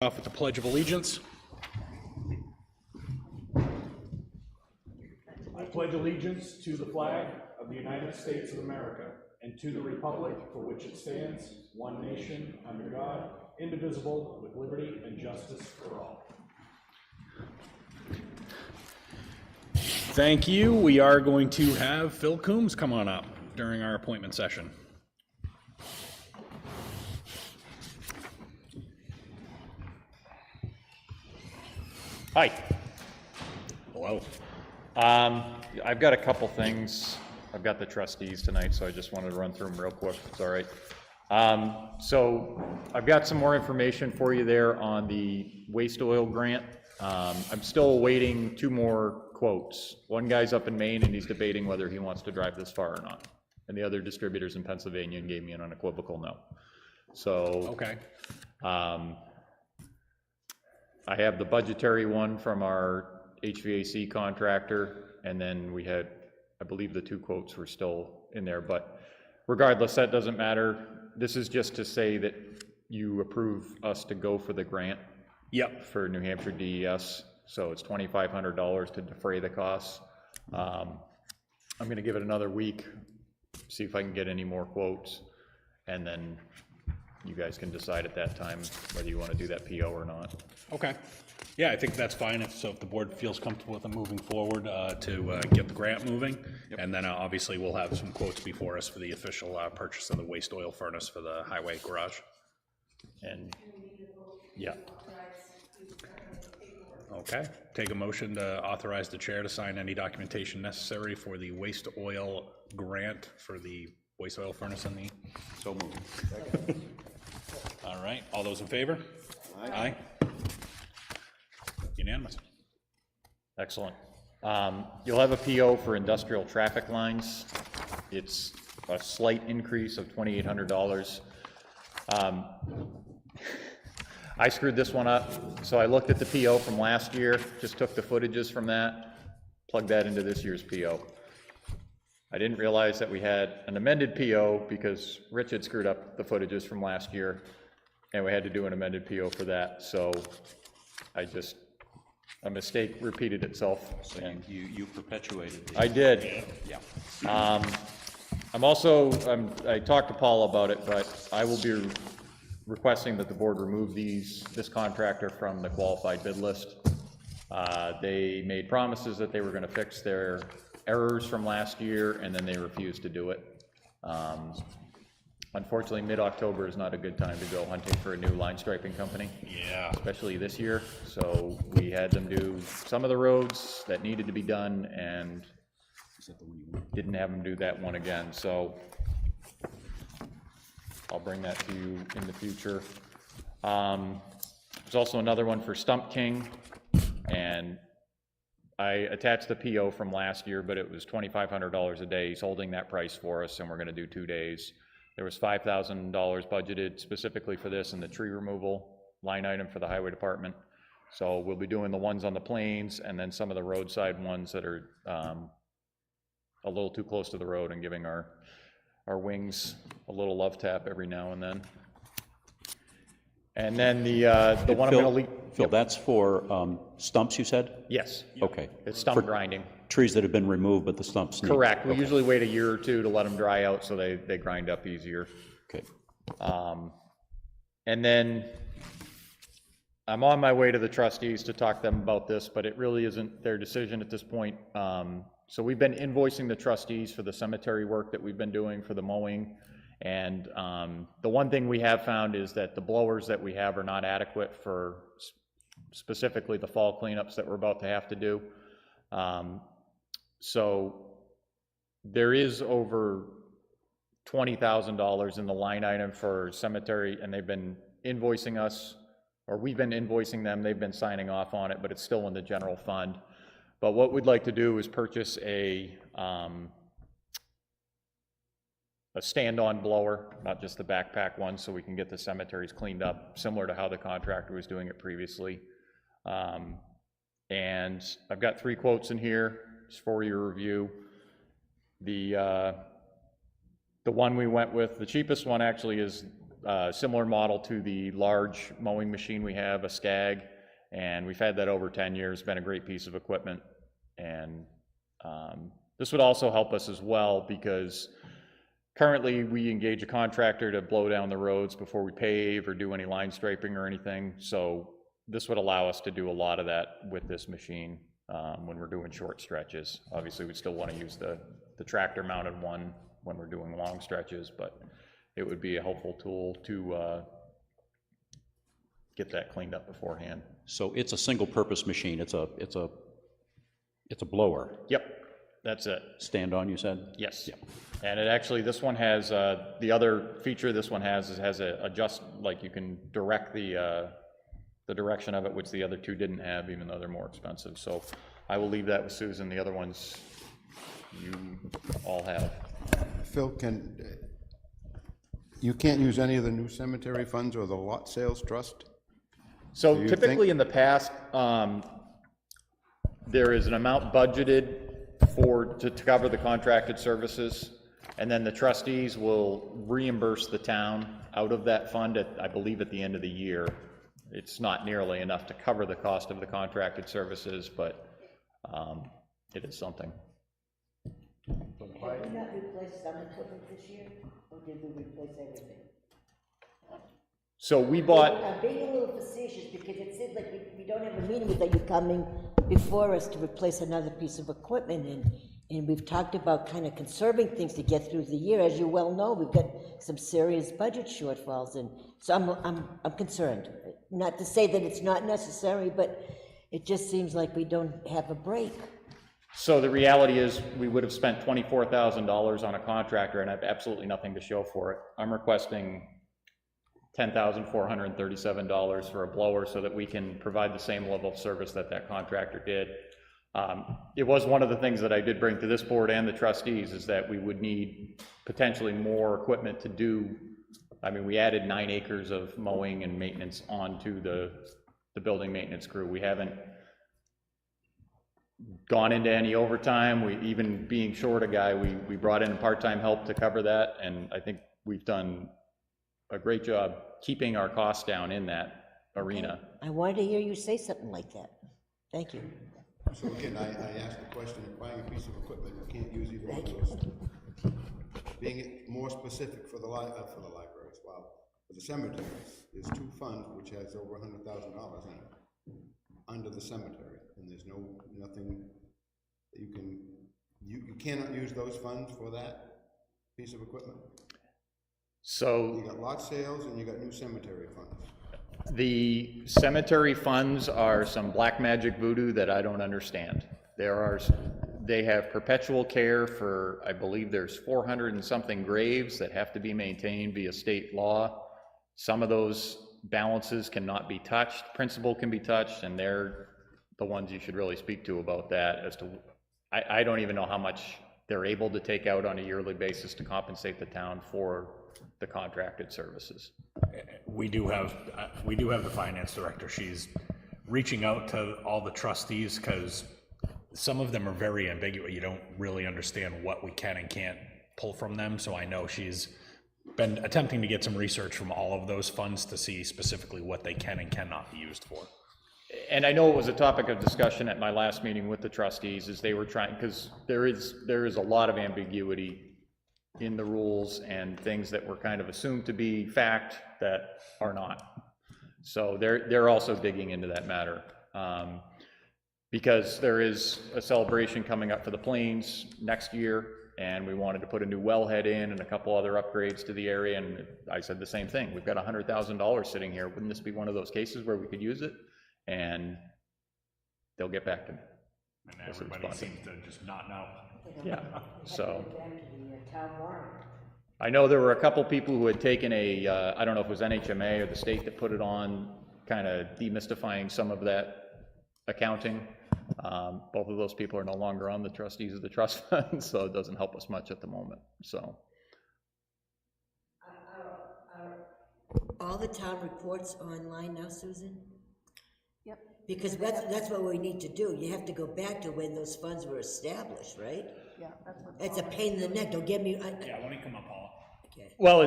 Off with the Pledge of Allegiance. I pledge allegiance to the flag of the United States of America and to the republic for which it stands, one nation, under God, indivisible, with liberty and justice for all. Thank you. We are going to have Phil Coombs come on up during our appointment session. Hi. Hello. I've got a couple things. I've got the trustees tonight, so I just wanted to run through them real quick, if it's all right. So I've got some more information for you there on the waste oil grant. I'm still awaiting 2 more quotes. One guy's up in Maine and he's debating whether he wants to drive this far or not. And the other distributor's in Pennsylvania and gave me an unequivocal no. So, Okay. I have the budgetary one from our HVAC contractor, and then we had, I believe the 2 quotes were still in there, but regardless, that doesn't matter. This is just to say that you approve us to go for the grant. Yep. For New Hampshire DES, so it's $2,500 to defray the costs. I'm gonna give it another week, see if I can get any more quotes, and then you guys can decide at that time whether you want to do that PO or not. Okay. Yeah, I think that's fine. If the board feels comfortable with them moving forward to get the grant moving. Yep. And then obviously we'll have some quotes before us for the official purchase of the waste oil furnace for the highway garage. And yeah. Okay. Take a motion to authorize the chair to sign any documentation necessary for the waste oil grant for the waste oil furnace in the... So moved. All right, all those in favor? Aye. Unanimous. Excellent. You'll have a PO for industrial traffic lines. It's a slight increase of $2,800. I screwed this one up, so I looked at the PO from last year, just took the footages from that, plugged that into this year's PO. I didn't realize that we had an amended PO because Rich had screwed up the footages from last year, and we had to do an amended PO for that. So a mistake repeated itself. So you perpetuated these. I did. Yeah. I talked to Paul about it, but I will be requesting that the board remove this contractor from the qualified bid list. They made promises that they were going to fix their errors from last year, and then they refused to do it. Unfortunately, mid-October is not a good time to go hunting for a new line striping company. Yeah. Especially this year. So we had them do some of the roads that needed to be done, and didn't have them do that one again. So I'll bring that to you in the future. There's also another one for Stump King, and I attached the PO from last year, but it was $2,500 a day. He's holding that price for us, and we're gonna do 2 days. There was $5,000 budgeted specifically for this and the tree removal line item for the highway department. So we'll be doing the ones on the plains and then some of the roadside ones that are a little too close to the road, and giving our wings a little love tap every now and then. And then the one I'm going to leave. Phil, that's for stumps, you said? Yes. Okay. It's stump For grinding. trees that have been removed, but the stumps need... Correct. We okay. usually wait a year or 2 to let them dry out so they grind up easier. Okay. And then I'm on my way to the trustees to talk to them about this, but it really isn't their decision at this point. So we've been invoicing the trustees for the cemetery work that we've been doing for the mowing. And the one thing we have found is that the blowers that we have are not adequate for specifically the fall cleanups that we're about to have to do. So there is over $20,000 in the line item for cemetery, and they've been invoicing us, or we've been invoicing them. They've been signing off on it, but it's still in the general fund. But what we'd like to do is purchase a stand-on blower, not just the backpack one, so we can get the cemeteries cleaned up, similar to how the contractor was doing it previously. And I've got 3 quotes in here just for your review. The one we went with, the cheapest one actually is similar model to the large mowing machine we have, a Skag, and we've had that over 10 years, been a great piece of equipment. And this would also help us as well, because currently we engage a contractor to blow down the roads before we pave or do any line striping or anything. So this would allow us to do a lot of that with this machine when we're doing short stretches. Obviously, we still want to use the tractor mounted one when we're doing long stretches, but it would be a helpful tool to get that cleaned up beforehand. So it's a single-purpose machine. It's a blower. Yep, that's it. Stand-on, you said? Yes. Yep. And it actually, this one has, the other feature this one has is has a adjust, like you can direct the direction of it, which the other two didn't have, even though they're more expensive. So I will leave that with Susan. The other ones you all have. Phil, you can't use any of the new cemetery funds or the lot sales trust? So Do you typically think- in the past, there is an amount budgeted to cover the contracted services, and then the trustees will reimburse the town out of that fund I believe at the end of the year. It's not nearly enough to cover the cost of the contracted services, but it is something. Did we not replace some equipment this year, or did we replace everything? So we bought, I'm being a little facetious because it seems like we don't have a meening without you coming before us to replace another piece of equipment, and we've talked about kind of conserving things to get through the year. As you well know, we've got some serious budget shortfalls, and so I'm concerned. Not to say that it's not necessary, but it just seems like we don't have a break. so the reality is we would have spent $24,000 on a contractor and have absolutely nothing to show for it. I'm requesting $10,437 for a blower so that we can provide the same level of service that contractor did. It was one of the things that I did bring to this board and the trustees, is that we would need potentially more equipment to do. I mean, we added 9 acres of mowing and maintenance onto the building maintenance crew. We haven't gone into any overtime. Even being short a guy, we brought in part-time help to cover that, and I think we've done a great job keeping our costs down in that arena. I wanted to hear you say something like that. Thank you. So again, I asked the question, of buying a piece of equipment, you can't use either one of those. Being more specific for the library as well. For the cemeteries, there's 2 funds which has over $100,000 in it, under the cemetery, and there's nothing that you cannot use those funds for that piece of equipment. So You got lot sales and you got new cemetery funds. the cemetery funds are some black magic voodoo that I don't understand. They have perpetual care for, I believe there's 400 and something graves that have to be maintained via state law. Some of those balances cannot be touched, principal can be touched, and they're the ones you should really speak to about that. As to, I don't even know how much they're able to take out on a yearly basis to compensate the town for the contracted services. We do have the finance director. She's reaching out to all the trustees because some of them are very ambiguous. You don't really understand what we can and can't pull from them. So I know she's been attempting to get some research from all of those funds to see specifically what they can and cannot be used for. And I know it was a topic of discussion at my last meeting with the trustees, is they were trying, because there is a lot of ambiguity in the rules and things that were kind of assumed to be fact that are not. So they're also digging into that matter. Because there is a celebration coming up for the Plains next year, and we wanted to put a new wellhead in and a couple other upgrades to the area, and I said the same thing. We've got $100,000 sitting here. Wouldn't this be one of those cases where we could use it? And they'll get back to me. And everybody seems to just not know. Yeah, so. Back to the town warrant. I know there were a couple people who had taken I don't know if it was NHMA or the state that put it on, kind of demystifying some of that accounting. Both of those people are no longer on the trustees of the trust fund, so it doesn't help us much at the moment, so. All the town reports are online now, Susan? Yep. Because that's what we need to do. You have to go back to when those funds were established, right? Yeah, that's what. It's a pain in the neck, don't get me, Yeah, let me come up, Paula. Well,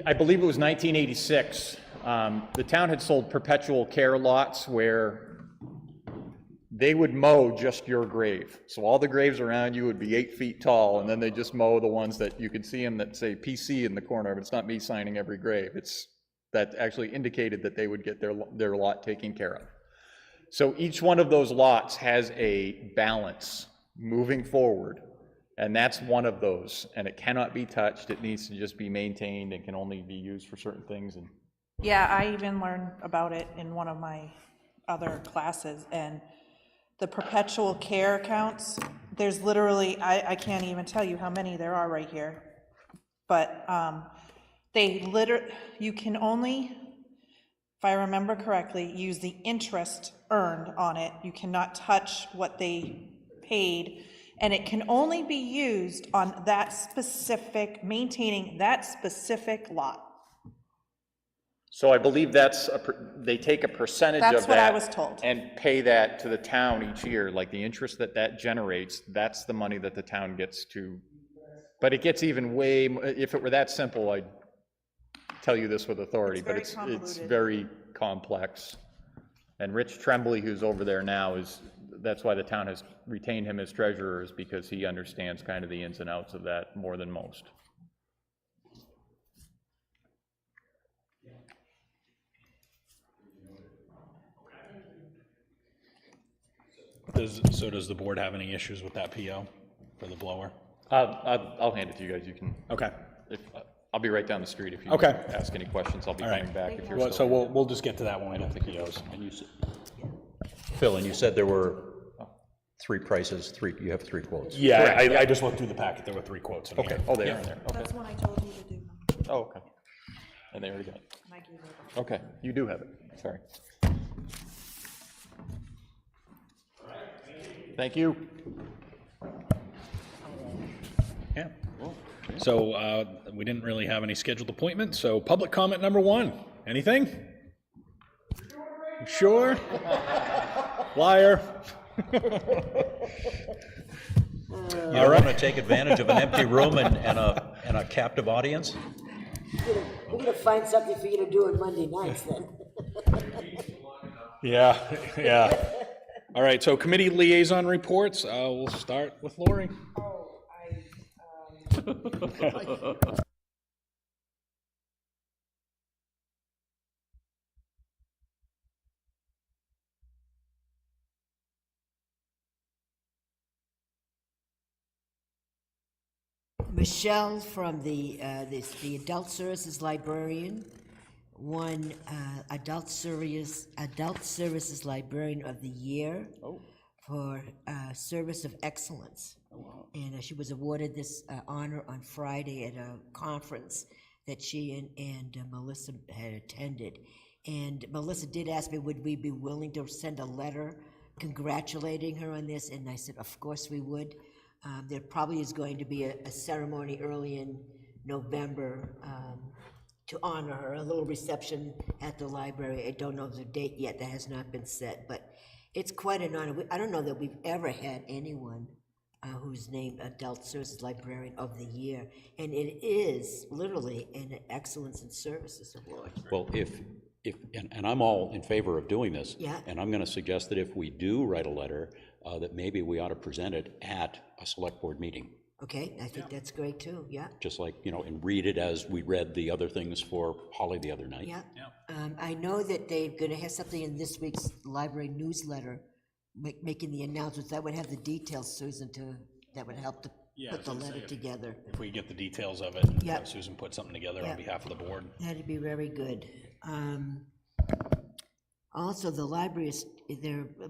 I believe it was 1986. The town had sold perpetual care lots where they would mow just your grave. So all the graves around you would be 8 feet tall, and then they just mow the ones that you could see them that say PC in the corner, but it's not me signing every grave. It's that actually indicated that they would get their lot taken care of. So each one of those lots has a balance moving forward, and that's one of those, and it cannot be touched. It needs to just be maintained and can only be used for certain things. And Yeah, I even learned about it in one of my other classes, and the perpetual care accounts, there's literally, I can't even tell you how many there are right here. But you can only, if I remember correctly, use the interest earned on it. You cannot touch what they paid, and it can only be used on that specific, maintaining that specific lot. so I believe they take a percentage of that. That's what I was told. And pay that to the town each year, like the interest that generates, that's the money that the town gets to. But it gets even if it were that simple, I'd tell you this with authority, but it's very complex. And Rich Tremblay, who's over there now, that's why the town has retained him as treasurer, is because he understands kind of the ins and outs of that more than most. So does the board have any issues with that PO for the blower? I'll hand it to you guys. You can. Okay. I'll be right down the street if you Okay. ask any questions. I'll be All right. coming back if you're Well, still. so we'll just get to that when we get the POs. Phil, and you said there were 3 prices, you have 3 quotes. Yeah, I just went through the packet. There were 3 quotes in here. Okay. Oh, they are in there. Okay. That's what I told you to do. Oh, okay. And they already got it. And I gave it. Okay, you do have it. Sorry. Thank you. Yeah. So we didn't really have any scheduled appointments, so public comment number 1. Anything? Sure? Liar. You don't want to take advantage of an empty room and a captive audience? We're gonna find something for you to do on Monday nights then. Yeah. All right, so committee liaison reports. We'll start with Lori. Michelle from the Adult Services Librarian won Adult Services Librarian of the Year for Service of Excellence. And she was awarded this honor on Friday at a conference that she and Melissa had attended. And Melissa did ask me, would we be willing to send a letter congratulating her on this? And I said, of course we would. There probably is going to be a ceremony early in November to honor her, a little reception at the library. I don't know the date yet, that has not been set, but it's quite an honor. I don't know that we've ever had anyone who's named Adult Services Librarian of the Year, and it is literally an Excellence in Services Award. Well, and I'm all in favor of doing this. Yeah. And I'm going to suggest that if we do write a letter, that maybe we ought to present it at a select board meeting. Okay, I think that's great too, yeah. Just like, and read it as we read the other things for Holly the other night. Yeah. I know that they're gonna have something in this week's library newsletter, making the announcements. That would have the details, Susan, that would help to put the letter together. If we get the details of it, and Yep. Susan put something together on Yep. behalf of the board. That'd be very good. Also, the library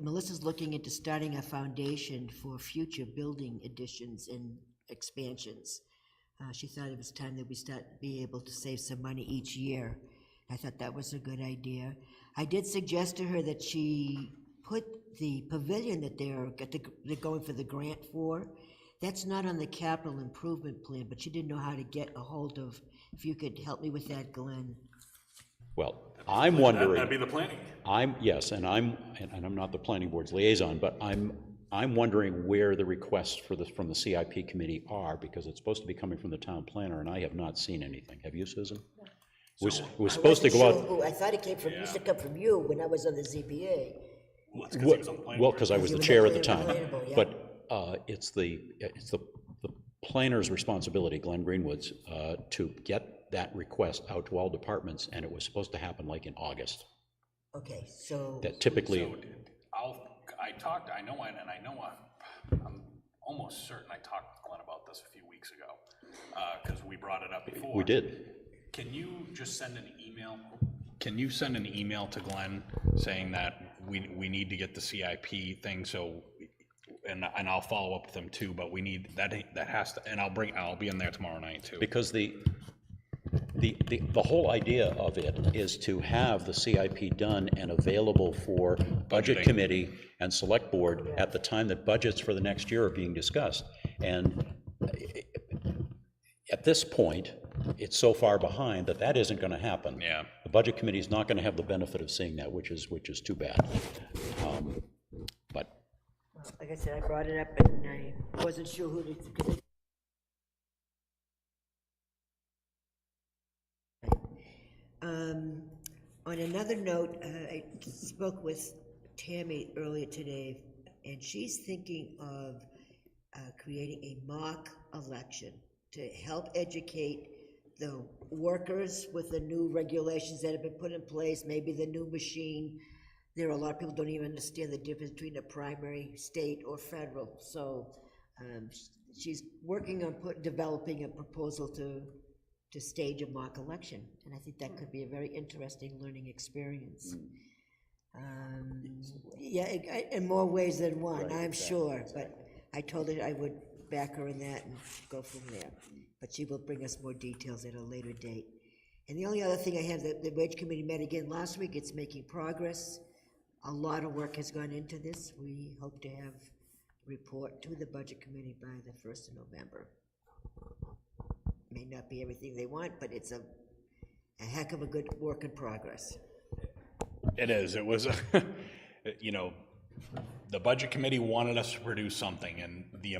Melissa's looking into starting a foundation for future building additions and expansions. She thought it was time that we be able to save some money each year. I thought that was a good idea. I did suggest to her that she put the pavilion that they're going for the grant for, that's not on the capital improvement plan, but she didn't know how to get a hold of, if you could help me with that, Glenn. Well, I'm wondering. That'd be the planning. Yes, and I'm not the planning board's liaison, but I'm I'm wondering where the requests for this from the CIP committee are, because it's supposed to be coming from the town planner, and I have not seen anything. Have you, Susan? It was supposed to go Wasn't out. sure who, I thought it came from, used to come from you when I was on the ZBA. Well, it's 'cause he was on the planning Well, board. because I was You the were chair at the the time. planning board, yeah. But it's the planner's responsibility, Glenn Greenwood's, to get that request out to all departments, and it was supposed to happen like in August. Okay, so, That typically, I'm almost certain I talked with Glenn about this a few weeks ago, because we brought it up before. we did. Can you just send an email? Can you send an email to Glenn saying that we need to get the CIP thing, so, and I'll follow up with him too, but we need, that has to, and I'll be in there tomorrow night too. Because the whole idea of it is to have the CIP done and available for budget Budgeting. committee and select board at the time that budgets for the next year are being discussed. And at this point, it's so far behind that that isn't going to happen. Yeah. The budget committee is not going to have the benefit of seeing that, which is too bad. But like I said, I brought it up and I wasn't sure who to, because on another note, I spoke with Tammy earlier today, and she's thinking of creating a mock election to help educate the workers with the new regulations that have been put in place, maybe the new machine. There are a lot of people who don't even understand the difference between a primary, state, or federal. So she's working on developing a proposal to stage a mock election, and I think that could be a very interesting learning experience. Yeah, in more ways than one, I'm sure, but I told her I would back her in that and go from there. But she will bring us more details at a later date. And the only other thing I have, the Wage Committee met again last week. It's making progress. A lot of work has gone into this. We hope to have a report to the Budget Committee by the 1st of November. May not be everything they want, but it's a heck of a good work in progress. It is. It was, you know, the budget committee wanted us to produce something, and the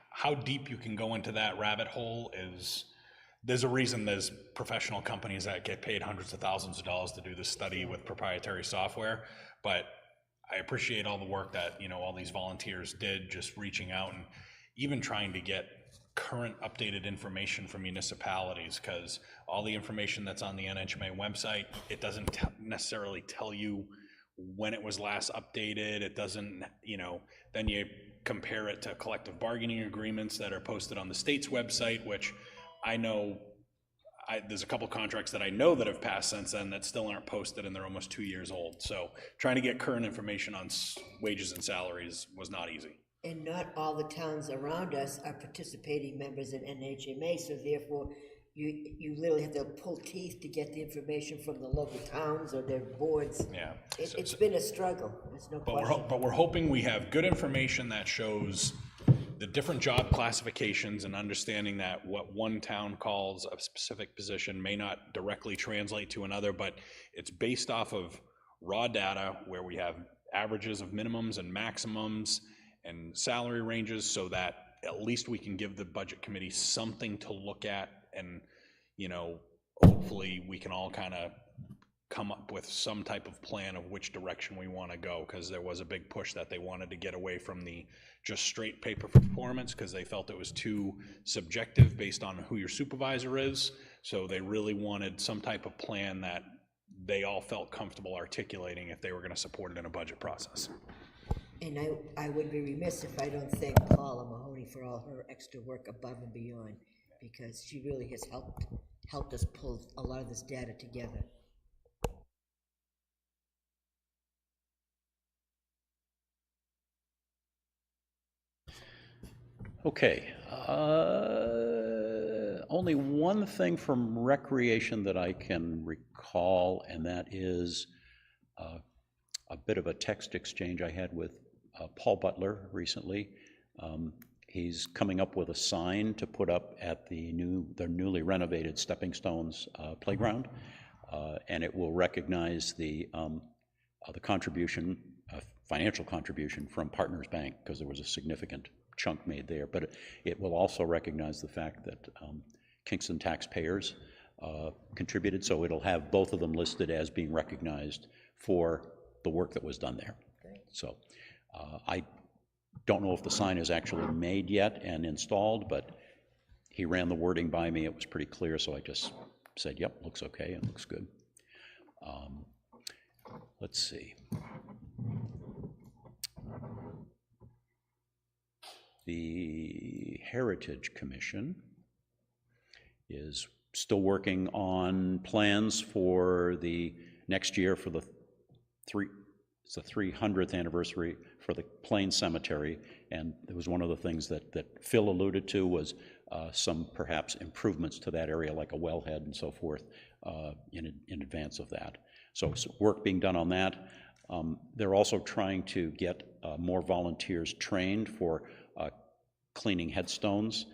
how deep you can go into that rabbit hole is, there's a reason there's professional companies that get paid hundreds of thousands of dollars to do this study with proprietary software. But I appreciate all the work that, you know, all these volunteers did, just reaching out and even trying to get current updated information from municipalities, because all the information that's on the NHMA website, it doesn't necessarily tell you when it was last updated. It doesn't, you know, then you compare it to collective bargaining agreements that are posted on the state's website, which I know there's a couple contracts that I know that have passed since then that still aren't posted, and they're almost 2 years old. So trying to get current information on wages and salaries was not easy. And not all the towns around us are participating members in NHMA, so therefore you literally have to pull teeth to get the information from the local towns or their boards. Yeah. It's been a struggle, there's no question. But we're hoping we have good information that shows the different job classifications, and understanding that what one town calls a specific position may not directly translate to another, but it's based off of raw data where we have averages of minimums and maximums and salary ranges, so that at least we can give the budget committee something to look at, and, you know, hopefully we can all kind of come up with some type of plan of which direction we want to go, because there was a big push that they wanted to get away from the just straight pay for performance, because they felt it was too subjective based on who your supervisor is. So they really wanted some type of plan that they all felt comfortable articulating if they were going to support it in a budget process. And I would be remiss if I don't thank Paula Mahoney for all her extra work above and beyond, because she really has helped us pull a lot of this data together. okay, only one thing from recreation that I can recall, and that is a bit of a text exchange I had with Paul Butler recently. He's coming up with a sign to put up at the newly renovated Stepping Stones playground, and it will recognize the contribution financial contribution from Partners Bank, because there was a significant chunk made there, but it will also recognize the fact that Kingston taxpayers contributed, so it'll have both of them listed as being recognized for the work that was done there. So I don't know if the sign is actually made yet and installed, but he ran the wording by me. It was pretty clear, so I just said, yep, looks okay and looks good. Let's see. The Heritage Commission is still working on plans for the next year for the 300th anniversary for the Plain Cemetery, and it was one of the things that Phil alluded to was some perhaps improvements to that area, like a wellhead and so forth, in advance of that. So work being done on that. They're also trying to get more volunteers trained for cleaning headstones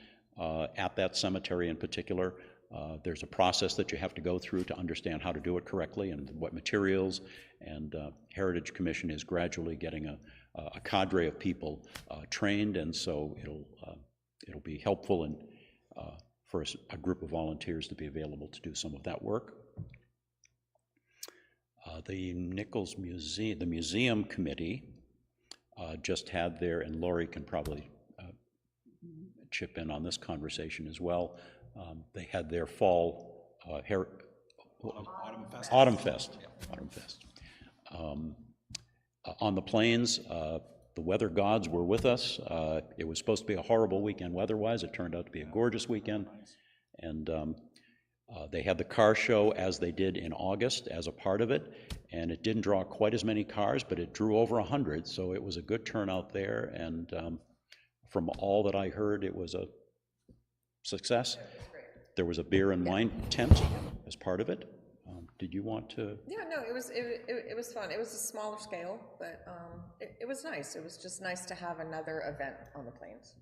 at that cemetery in particular. There's a process that you have to go through to understand how to do it correctly and what materials, and Heritage Commission is gradually getting a cadre of people trained, and so it'll be helpful and for a group of volunteers to be available to do some of that work. The Nichols Museum, the museum committee just had their, and Lori can probably chip in on this conversation as well. They had their fall Autumn Fest. On the plains, the weather gods were with us. It was supposed to be a horrible weekend weather-wise. It turned out to be a gorgeous weekend. And they had the car show as they did in August as a part of it, and it didn't draw quite as many cars, but it drew over 100, so it was a good turnout there, and from all that I heard, it was a success. There was a beer and wine tent as part of it. Did you want to? Yeah, no, it was fun. It was a smaller scale, but it was nice. It was just nice to have another event on the plains.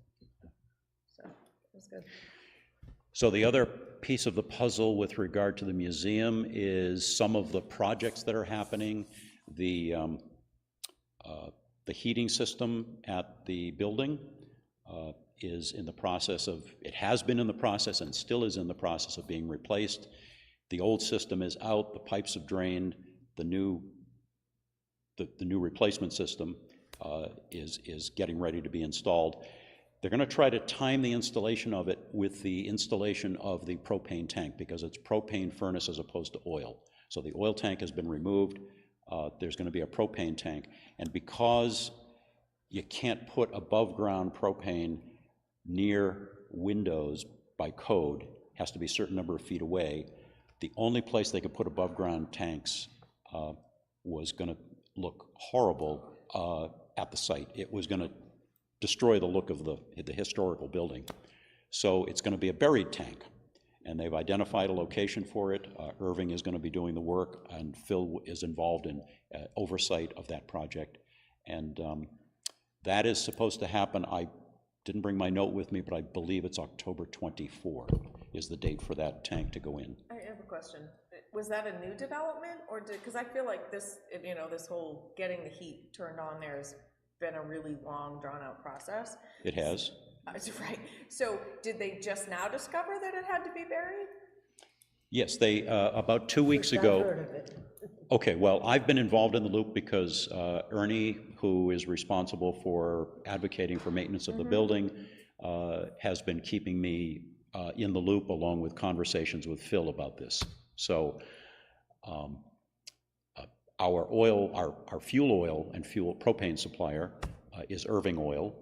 So it was good. So the other piece of the puzzle with regard to the museum is some of the projects that are happening. The heating system at the building is in the process of, it has been in the process and still is in the process of being replaced. The old system is out, the pipes have drained, the new replacement system is getting ready to be installed. They're going to try to time the installation of it with the installation of the propane tank, because it's propane furnace as opposed to oil. So the oil tank has been removed. There's going to be a propane tank. And because you can't put above ground propane near windows by code, has to be a certain number of feet away, the only place they could put above ground tanks was going to look horrible at the site. It was going to destroy the look of the historical building. So it's going to be a buried tank, and they've identified a location for it. Irving is going to be doing the work, and Phil is involved in oversight of that project. And that is supposed to happen. I didn't bring my note with me, but I believe it's October 24 is the date for that tank to go in. I have a question. Was that a new development, or because I feel like this, you know, this whole getting the heat turned on there has been a really long, drawn-out process. It has. Right. So did they just now discover that it had to be buried? Yes, they, about 2 weeks ago. Okay, well, I've been involved in the loop because Ernie, who is responsible for advocating for maintenance of the building, has been keeping me in the loop, along with conversations with Phil about this. So our fuel oil and fuel propane supplier is Irving Oil.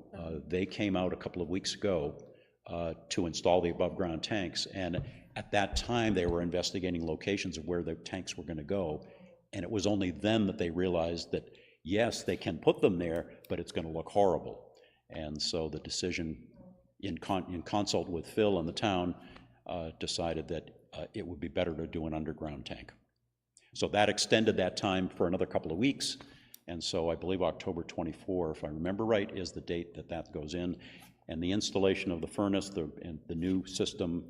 They came out a couple of weeks ago to install the above ground tanks, and at that time they were investigating locations of where the tanks were going to go, and it was only then that they realized that yes, they can put them there, but it's going to look horrible. And so the decision, in consult with Phil and the town, decided that it would be better to do an underground tank. So that extended that time for another couple of weeks, and so I believe October 24, if I remember right, is the date that that goes in. And the installation of the furnace and the new system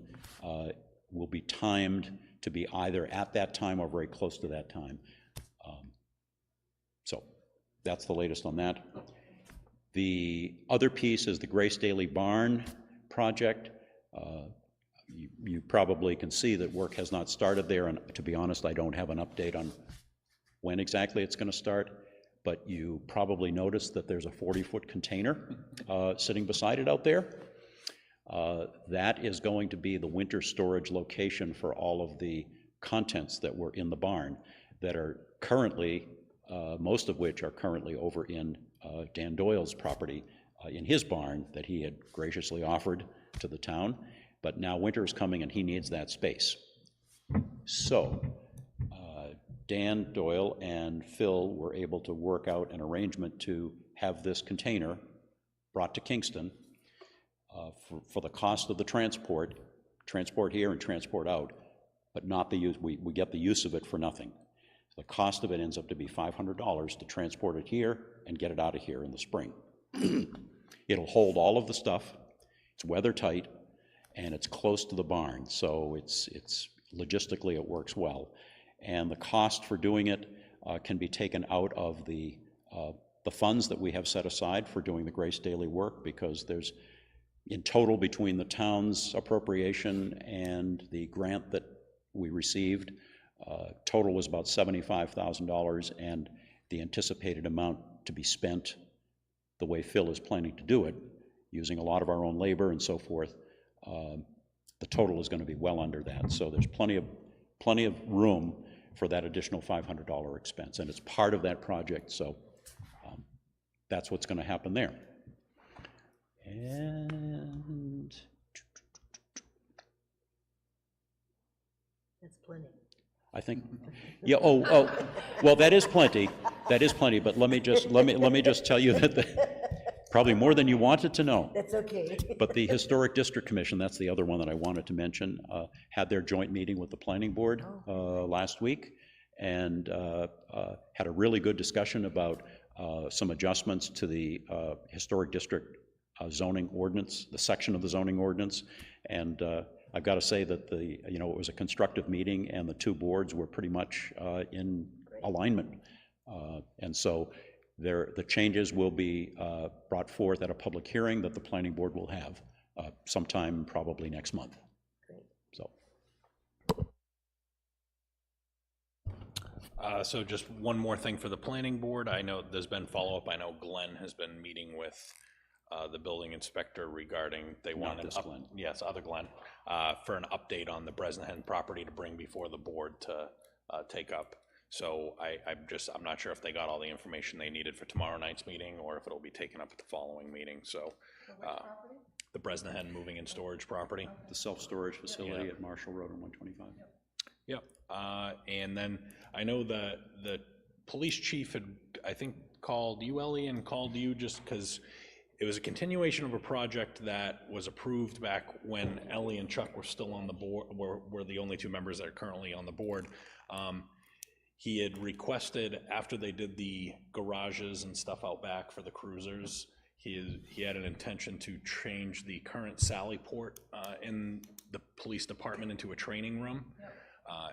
will be timed to be either at that time or very close to that time. So that's the latest on that. The other piece is the Grace Daily Barn project. You probably can see that work has not started there, and to be honest, I don't have an update on when exactly it's going to start, but you probably noticed that there's a 40-foot container sitting beside it out there. That is going to be the winter storage location for all of the contents that were in the barn that are currently, most of which are currently over in Dan Doyle's property in his barn that he had graciously offered to the town. But now winter is coming and he needs that space. So Dan Doyle and Phil were able to work out an arrangement to have this container brought to Kingston for the cost of the transport here and transport out, but not the use, we get the use of it for nothing. The cost of it ends up to be $500 to transport it here and get it out of here in the spring. It'll hold all of the stuff, it's weather tight, and it's close to the barn, so it's logistically it works well. And the cost for doing it can be taken out of the funds that we have set aside for doing the Grace Daily work, because there's, in total, between the town's appropriation and the grant that we received, total was about $75,000, and the anticipated amount to be spent the way Phil is planning to do it, using a lot of our own labor and so forth, the total is going to be well under that. So there's plenty of room for that additional $500 expense, and it's part of that project, so that's what's going to happen there. And That's plenty. I think, yeah. Oh, well, that is plenty. That is plenty. But let me just tell you that probably more than you wanted to know. That's okay. But the Historic District Commission, that's the other one that I wanted to mention, had their joint meeting with the Planning Board last week, and had a really good discussion about some adjustments to the Historic District zoning ordinance, the section of the zoning ordinance, and I've got to say that it was a constructive meeting, and the two boards were pretty much in alignment, and so the changes will be brought forth at a public hearing that the Planning Board will have sometime probably next month. Great. So just one more thing for the Planning Board. I know there's been follow-up. I know Glenn has been meeting with the building inspector regarding, they want an Glenn. Yes, other Glenn, for an update on the Bresnahan property to bring before the board to take up. So I'm not sure if they got all the information they needed for tomorrow night's meeting, or if it'll be taken up at the following meeting. So the Bresnahan moving and storage property. The self-storage facility at Marshall Road on 125. Yep. And then I know that the police chief had, I think, called you, Ellie, and called you just because it was a continuation of a project that was approved back when Ellie and Chuck were still on the board, were the only two members that are currently on the board. He had requested, after they did the garages and stuff out back for the cruisers, he had an intention to change the current Sally Port in the police department into a training room.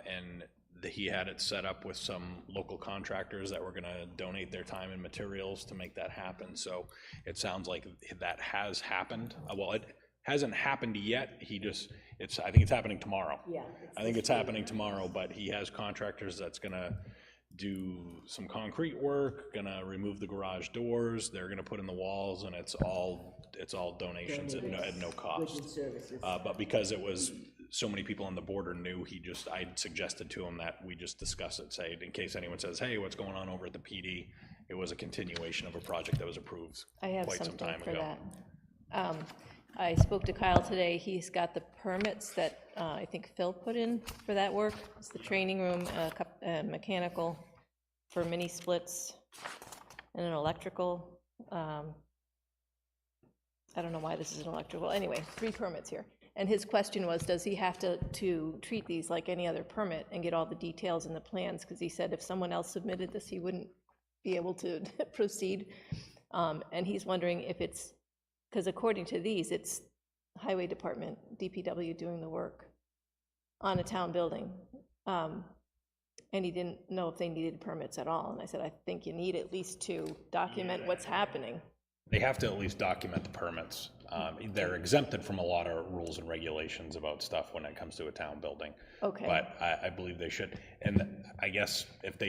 And he had it set up with some local contractors that were going to donate their time and materials to make that happen. So it sounds like that has happened. Well, it hasn't happened yet. I think it's happening tomorrow. Yeah. I think it's happening tomorrow, but he has contractors that's going to do some concrete work, going to remove the garage doors. They're going to put in the walls, and it's all donations at no cost. Goods and services. But because it was so many people on the board are new, I suggested to him that we just discuss it, say, in case anyone says, hey, what's going on over at the PD? It was a continuation of a project that was approved I have quite some something time for ago. that. I spoke to Kyle today. He's got the permits that I think Phil put in for that work. It's the training room, mechanical for mini splits, and an electrical. I don't know why this is an electrical. Anyway, 3 permits here. And his question was, does he have to treat these like any other permit and get all the details in the plans? Because he said if someone else submitted this, he wouldn't be able to proceed. And he's wondering if it's, because according to these, it's Highway Department, DPW doing the work on a town building. and he didn't know if they needed permits at all. And I said, I think you need at least to document what's happening. They have to at least document the permits. They're exempted from a lot of rules and regulations about stuff when it comes to a town building. Okay. But I believe they should. And I guess if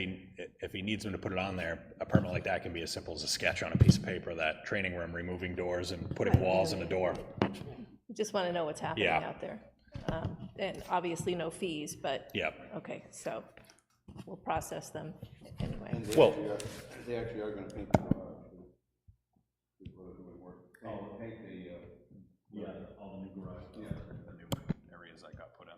he needs them to put it on there, a permit like that can be as simple as a sketch on a piece of paper, that training room, removing doors and putting walls in a door. Just want to know what's happening Yeah. out there. And obviously no fees, but. Yep. Okay, so we'll process them anyway. And Well- they actually are gonna paint the garage. Is what they're doing work. Oh, paint the, Yeah, all the new garage, the new areas that got put in.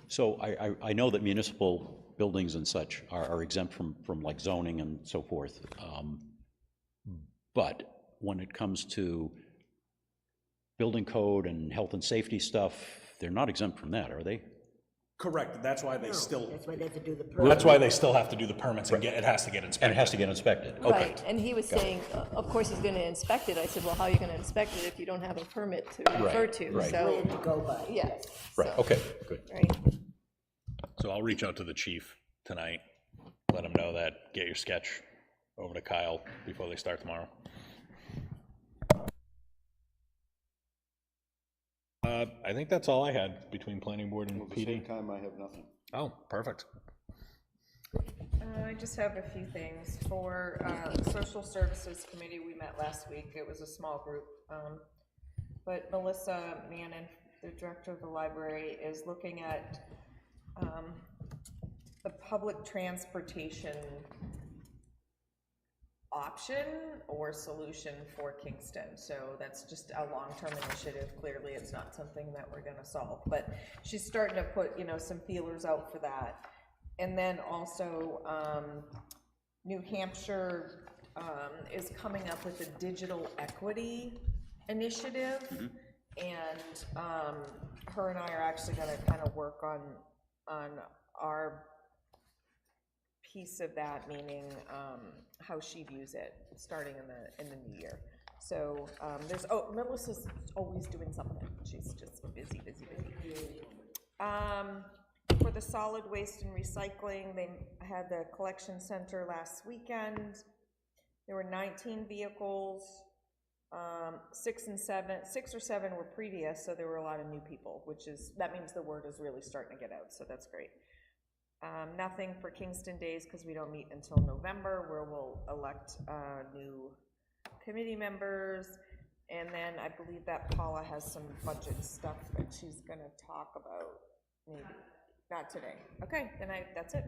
So I know that municipal buildings and such are exempt from like zoning and so forth. But when it comes to building code and health and safety stuff, they're not exempt from that, are they? Correct, that's why they still, That's why they have to do the permit. that's why they still have to do the permits and it has to get And inspected. it has to get inspected? Okay. Right, and he was saying, of course he's gonna inspect it. I said, well, how are you gonna inspect it if you don't have a permit to refer to? right. So, Plan to go by. yes. Right, so, okay, good. Right, So I'll reach out to the chief tonight, let him know that, get your sketch over to Kyle before they start tomorrow. I think that's all I had between planning board and at the same PD. time, I have nothing. Oh, perfect. I just have a few things. For Social Services Committee, we met last week. It was a small group. But Melissa Mannon, the director of the library, is looking at the public transportation option or solution for Kingston. So that's just a long-term initiative. Clearly, it's not something that we're gonna solve, but she's starting to put, some feelers out for that. And then also, New Hampshire is coming up with a digital equity initiative. And her and I are actually gonna kind of work on our piece of that, meaning how she views it, starting in the new year. So Melissa's always doing something. She's just busy. For the solid waste and recycling, they had the collection center last weekend. There were 19 vehicles. 6 or 7 were previous, so there were a lot of new people, that means the word is really starting to get out, so that's great. Nothing for Kingston Days because we don't meet until November, where we'll elect new committee members. And then I believe that Paula has some budget stuff that she's going to talk about, maybe. Not today. Okay, then that's it.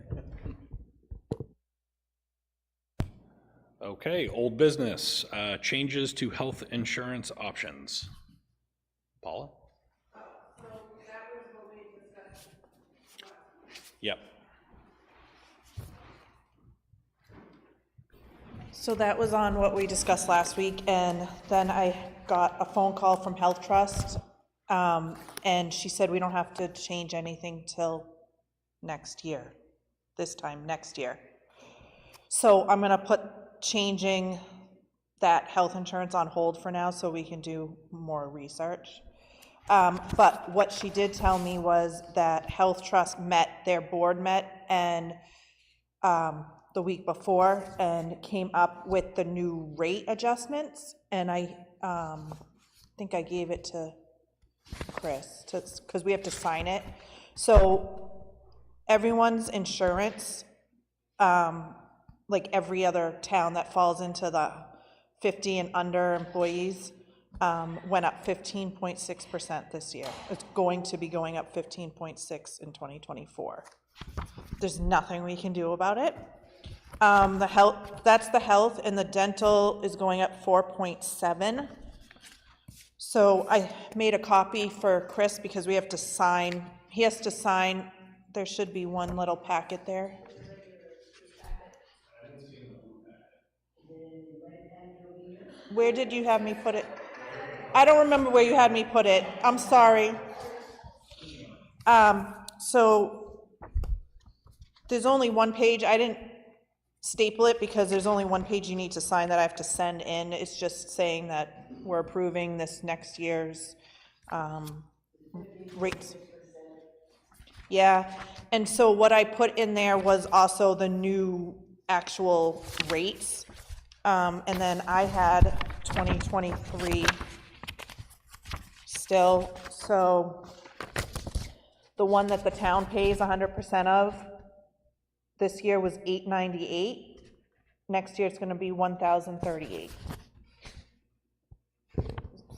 Okay, old business, changes to health insurance options. Paula? So that was what we discussed. Yep. So that was on what we discussed last week, and then I got a phone call from Health Trust, and she said we don't have to change anything till next year, this time next year. So I'm gonna put changing that health insurance on hold for now so we can do more research. But what she did tell me was that Health Trust their board met, and the week before, and came up with the new rate adjustments, and I think I gave it to Chris, because we have to sign it. So everyone's insurance, like every other town that falls into the 50 and under employees, went up 15.6% this year. It's going to be going up 15.6 in 2024. There's nothing we can do about it. That's the health, and the dental is going up 4.7. So I made a copy for Chris because we have to sign, he has to sign, there should be one little packet there. Where did you have me put it? I don't remember where you had me put it. I'm sorry. So there's only one page. I didn't staple it because there's only one page you need to sign that I have to send in. It's just saying that we're approving this next year's rates. Yeah, and so what I put in there was also the new actual rates. And then I had 2023 still, so the one that the town pays 100% of this year was $898. Next year it's gonna be $1,038.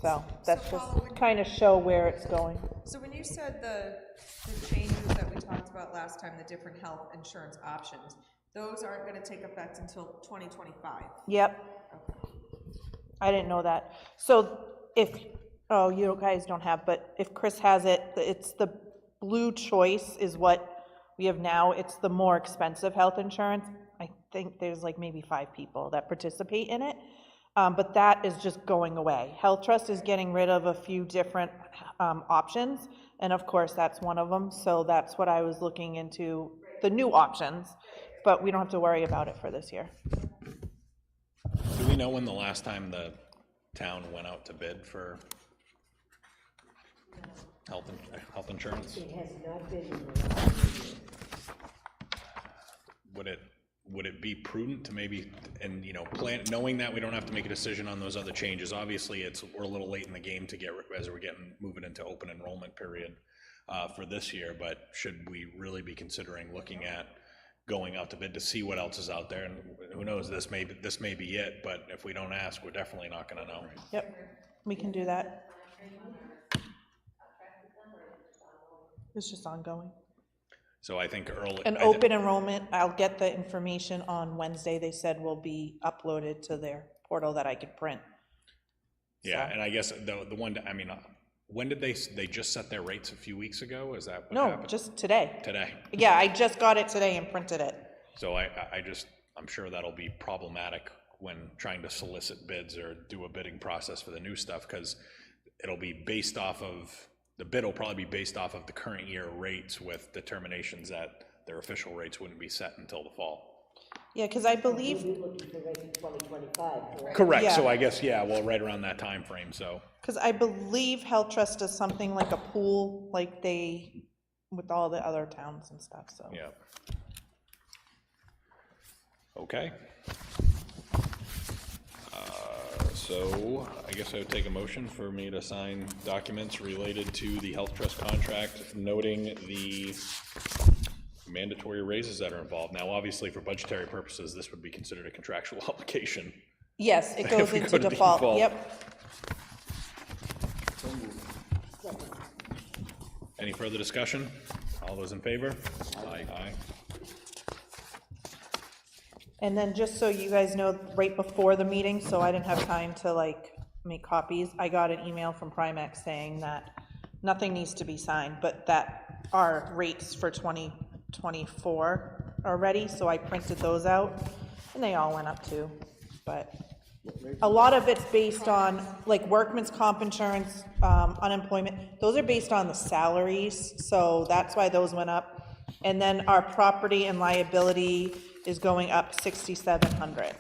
So that's just kind of show where it's going. So when you said the changes that we talked about last time, the different health insurance options, those aren't gonna take effect until 2025? Yep. I didn't know that. So if, oh, you guys don't have, but if Chris has it, it's the blue choice is what we have now. It's the more expensive health insurance. I think there's like maybe 5 people that participate in it. But that is just going away. Health Trust is getting rid of a few different options, and of course, that's one of them. So that's what I was looking into, the new options, but we don't have to worry about it for this year. Do we know when the last time the town went out to bid for health insurance? It has not been in the last few years. Would it be prudent to maybe, and plan, knowing that we don't have to make a decision on those other changes, obviously we're a little late in the game to get, as we're moving into open enrollment period for this year, but should we really be considering looking at going out to bid to see what else is out there? And who knows, this may be it, but if we don't ask, we're definitely not gonna know. Yep, we can do that. It's just ongoing. So I think early. An open enrollment, I'll get the information on Wednesday. They said will be uploaded to their portal that I could print. Yeah, So- and I guess the one, when did they just set their rates a few weeks ago? Is that what No, happened? just today. Today. Yeah, I just got it today and printed it. So I'm sure that'll be problematic when trying to solicit bids or do a bidding process for the new stuff, because it'll be based off of, the bid will probably be based off of the current year rates with determinations that their official rates wouldn't be set until the fall. Yeah, because I believe, We're looking for rates in 2025, correct? Correct, Yeah. so I guess, yeah, well, right around that time frame. So. because I believe Health Trust does something like a pool, like they, with all the other towns and stuff, so. Yeah. Okay. So I guess I would take a motion for me to sign documents related to the Health Trust contract, noting the mandatory raises that are involved. Now, obviously, for budgetary purposes, this would be considered a contractual obligation. Yes, it goes we into go to default, default. yep. Any further discussion? All those in favor? Aye. Aye. And then just so you guys know, right before the meeting, so I didn't have time to like make copies, I got an email from Primex saying that nothing needs to be signed, but that our rates for 2024 are ready, so I printed those out, and they all went up too, but a lot of it's based on, like, workman's comp insurance, unemployment, those are based on the salaries, so that's why those went up. And then our property and liability is going up $6,700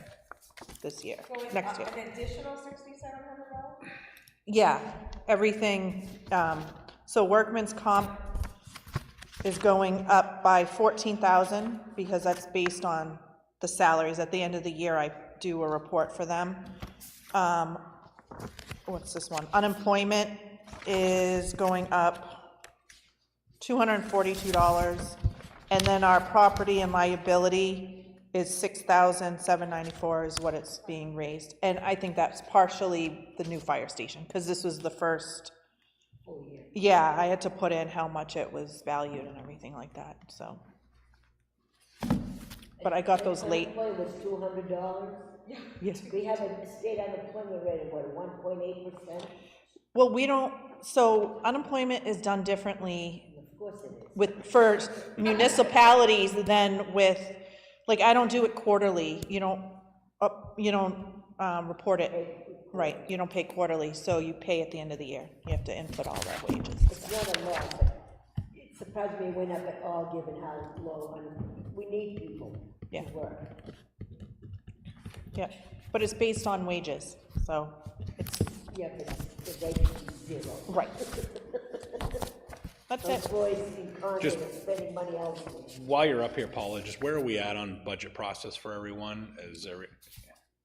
this year, next year. An additional $6,700? Yeah, everything, so workman's comp is going up by 14,000 because that's based on the salaries. At the end of the year, I do a report for them. What's this one? Unemployment is going up $242. And then our property and liability is $6,794 is what it's being raised. And I think that's partially the new fire station, because this was the first. Yeah, I had to put in how much it was valued and everything like that, so. But I got those late. Unemployment was $200. Yes. We have a state unemployment rate of what, 1.8%? Well, we don't, so unemployment is done differently Of course it is. for municipalities than with, like, I don't do it quarterly, you don't report it, right, you don't pay quarterly, so you pay at the end of the year, you have to input all their wages. It's not a lot, but it surprised me we're not at all given how low, we need people Yeah. to work. Yeah, but it's based on wages, so it's, Yeah, but the rate is zero. right. That's it. Employees in concert Just- are spending money elsewhere. While you're up here, Paula, just where are we at on budget process for everyone? Is there,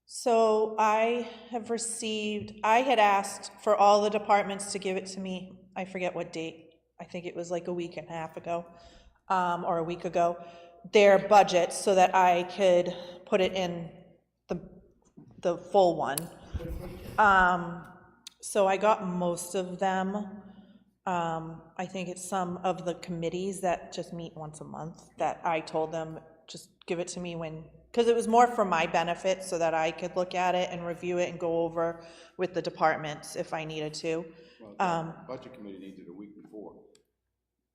So I have received, I had asked for all the departments to give it to me, I forget what date, I think it was like a week and a half ago, or a week ago, their budgets so that I could put it in the full one. So I got most of them. I think it's some of the committees that just meet once a month that I told them, just give it to me when, because it was more for my benefit so that I could look at it and review it and go over with the departments if I needed to. Budget committee needs it a week before.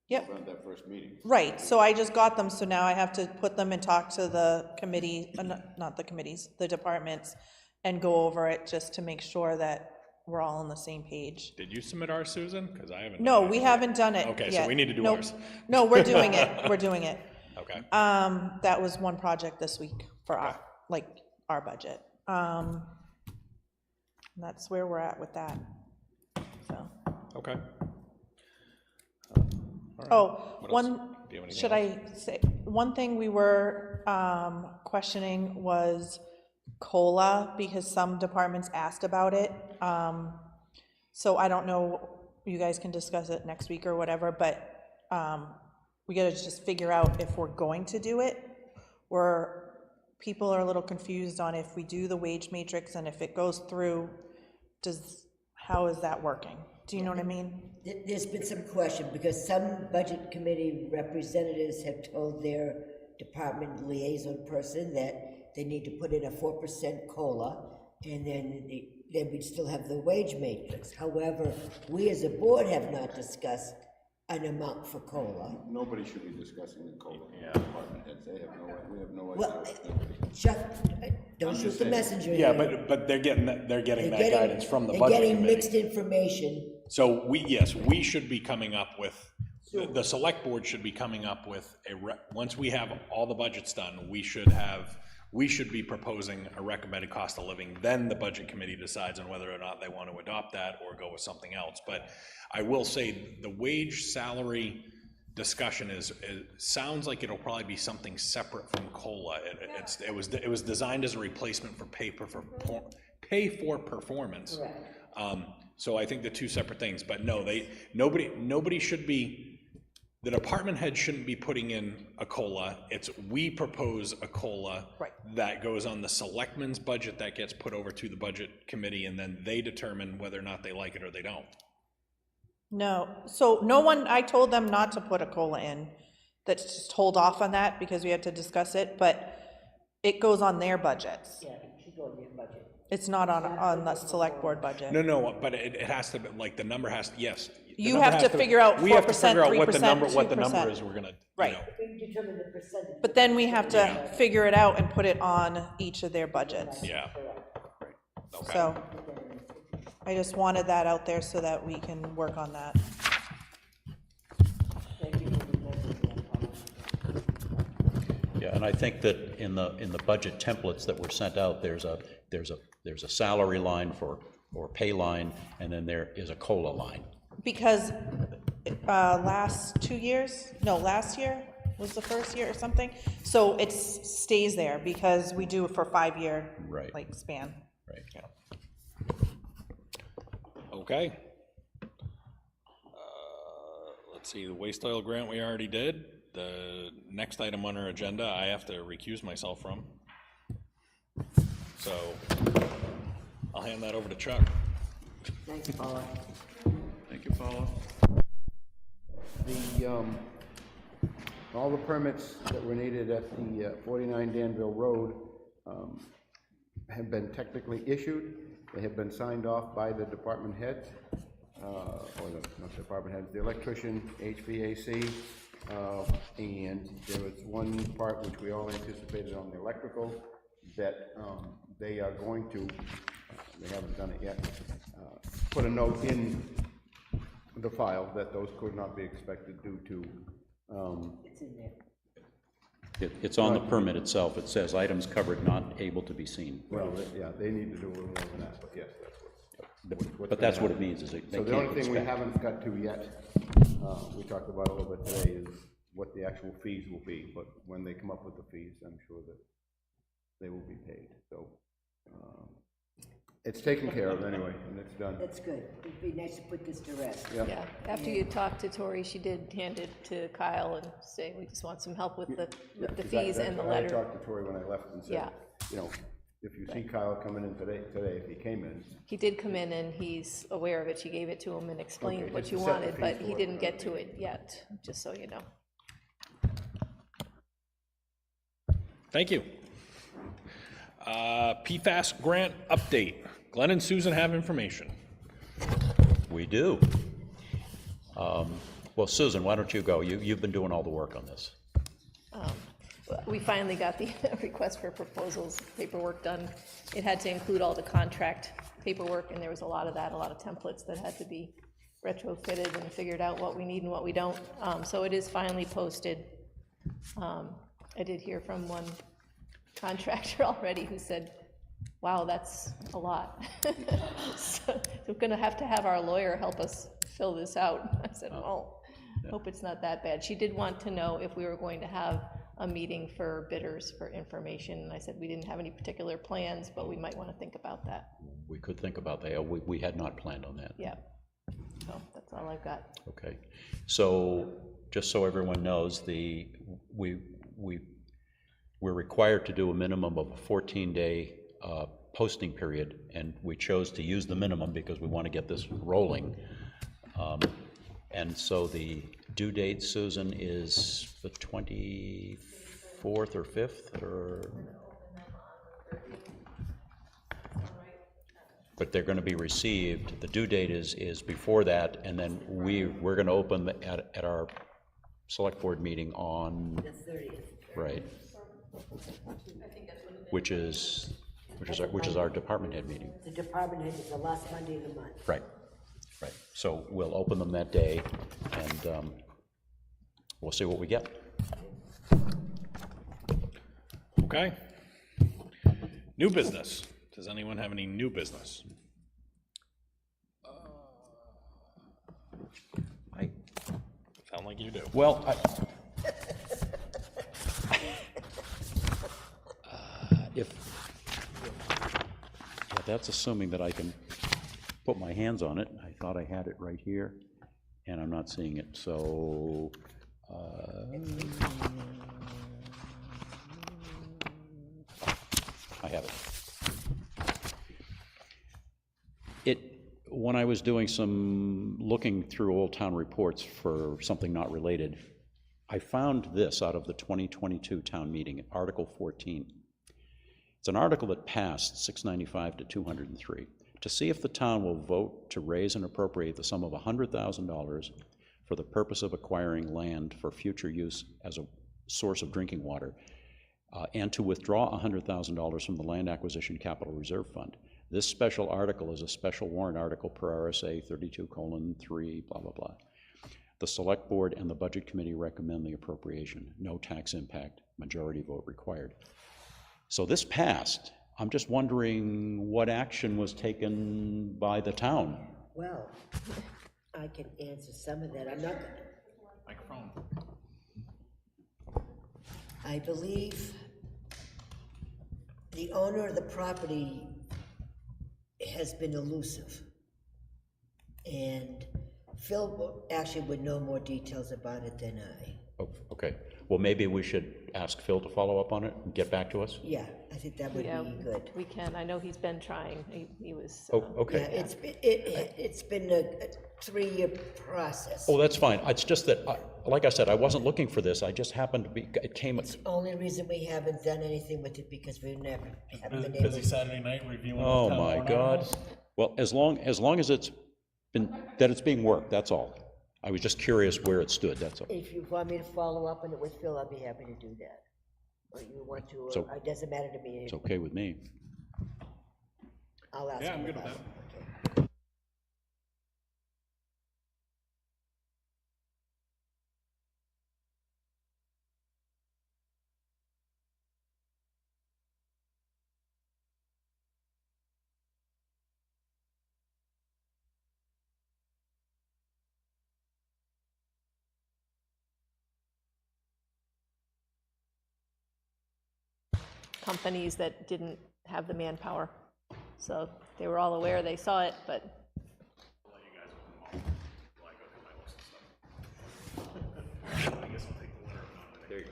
Yep. Around that first meeting. Right, so I just got them, so now I have to put them and talk to the committee, not the committees, the departments, and go over it just to make sure that we're all on the same page. did you submit ours, Susan? Because I haven't. No, done it we yet. haven't done it Okay, yet. so we need to do Nope. ours. No, we're doing it, we're doing it. Okay. That was one project this week for our, like, our budget. And that's where we're at with that, so. Okay. Oh, What else? one, Do you have anything should I say, one thing we were questioning was COLA, because some departments asked about it. So I don't know, you guys can discuss it next week or whatever, but we gotta just figure out if we're going to do it, or people are a little confused on if we do the wage matrix and if it goes through, how is that working? Do you know what I mean? There's been some question, because some budget committee representatives have told their department liaison person that they need to put in a 4% COLA, and then we'd still have the wage matrix. However, we as a board have not discussed an amount for COLA. Nobody should be discussing the COLA. Yeah. Department heads, we have no Well, idea. don't shoot the messenger Yeah, here. but they're getting that guidance from the budget They're getting committee. mixed information. So we should be coming up with, the select board should be coming up with once we have all the budgets done, we should be proposing a recommended cost of living. Then the budget committee decides on whether or not they want to adopt that or go with something else. But I will say the wage salary discussion sounds like it'll probably be something separate from COLA. It was designed as a replacement for pay for performance. Correct. So I think they're two separate things, but no, nobody should be, the department head shouldn't be putting in a COLA. It's, we propose a COLA Right. that goes on the selectmen's budget that gets put over to the budget committee, and then they determine whether or not they like it or they don't. No, so no one, I told them not to put a COLA in, that's just hold off on that because we had to discuss it, but it goes on their budgets. Yeah, it should go in their budget. It's not on the select board budget. No, but it has to be, like, the number has, yes. the You number have has to figure out we have to 4%, figure out what the 3%, number, what the 2%. number is we're gonna, you Right. know. We determine the percentage. But then we have to figure it out and put it on each of their budgets. Yeah. Okay. So I just wanted that out there so that we can work on that. Thank you for remembering that, Paula. Yeah, and I think that in the budget templates that were sent out, there's a salary line or pay line, and then there is a COLA line. Because last year was the first year or something, so it stays there because we do it for 5-year Right. like span. Right. Okay. Let's see, the waste oil grant we already did. The next item on our agenda, I have to recuse myself from. So I'll hand that over to Chuck. Thanks, Paula. Thank you, Paula. All the permits that were needed at the 49 Danville Road have been technically issued. They have been signed off by the department heads, not department heads, the electrician, HVAC, and there was one part which we all anticipated on the electrical that they are going to, they haven't done it yet, put a note in the file that those could not be expected due to It's in there. It's on the permit itself. It says items covered not able to be seen. well, yeah, they need to do a little more than that, but yes, that's what. But that's what it means, is it? So the only thing we haven't got to yet, we talked about a little bit today, is what the actual fees will be, but when they come up with the fees, I'm sure that they will be paid, so, it's taken care of anyway, and it's done. That's good. It'd be nice to put this to rest. Yeah, after you talked to Tori, she did hand it to Kyle and say, we just want some help with the fees and the I letter. talked to Tori when I left and Yeah. said, you know, if you see Kyle coming in today, if he came in, He did come in and he's aware of it. She gave it to him and explained Okay, what just you to set the wanted, fees but for he it. didn't get to it yet, just so you know. Thank you. PFAS grant update. Glenn and Susan have information. We do. Well, Susan, why don't you go? You've been doing all the work on this. We finally got the request for proposals paperwork done. It had to include all the contract paperwork, and there was a lot of that, a lot of templates that had to be retrofitted and figured out what we need and what we don't. So it is finally posted. I did hear from one contractor already who said, wow, that's a lot. So we're gonna have to have our lawyer help us fill this out. I said, well, hope it's not that bad. She did want to know if we were going to have a meeting for bidders for information, and I said we didn't have any particular plans, but we might want to think about that. We could think about that. We had not planned on that. Yeah, so that's all I've got. Okay. So, just so everyone knows, we're required to do a minimum of a 14-day posting period, and we chose to use the minimum because we want to get this rolling. And so the due date, Susan, is the 24th or 5th, or? But they're going to be received, the due date is before that, and then we're going to open at our select board meeting on, The 30th. right, which is our department head meeting. The department head is the last Monday of the month. Right, right. So we'll open them that day, and we'll see what we get. Okay. New business. Does anyone have any new business? Sound like you do. Well, if that's assuming that I can put my hands on it. I thought I had it right here, and I'm not seeing it. So I have it. When I was doing some looking through Old Town reports for something not related, I found this out of the 2022 town meeting, Article 14. It's an article that passed 695 to 203 to see if the town will vote to raise and appropriate the sum of $100,000 for the purpose of acquiring land for future use as a source of drinking water, and to withdraw $100,000 from the Land Acquisition Capital Reserve Fund. This special article is a special warrant article per RSA 32:3, blah, blah, blah. The Select Board and the Budget Committee recommend the appropriation. No tax impact, majority vote required. So this passed. I'm just wondering what action was taken by the town. Well, I can answer some of that. I'm not. Microphone. I believe the owner of the property has been elusive. And Phil actually would know more details about it than I. Oh, okay. Well, maybe we should ask Phil to follow up on it and get back to us? Yeah, I think that would Yeah, be good. we can. I know he's been trying. He was. Oh, Yeah, okay. it's been a 3-year process. Oh, that's fine. It's just that, like I said, I wasn't looking for this. I just happened to be, it came, It's the only reason we haven't done anything with it because we haven't been able Busy to. Saturday night reviewing. oh the town my warrant God. articles. Well, as long as it's been, that it's being worked, that's all. I was just curious where it stood, that's all. If you want me to follow up on it with Phil, I'll be happy to do that. Or you want to, So- or it doesn't matter to me. It's okay with me. I'll ask Yeah, him I'm good with about that. it. companies that didn't have the manpower. So they were all aware, they saw it, but There you go.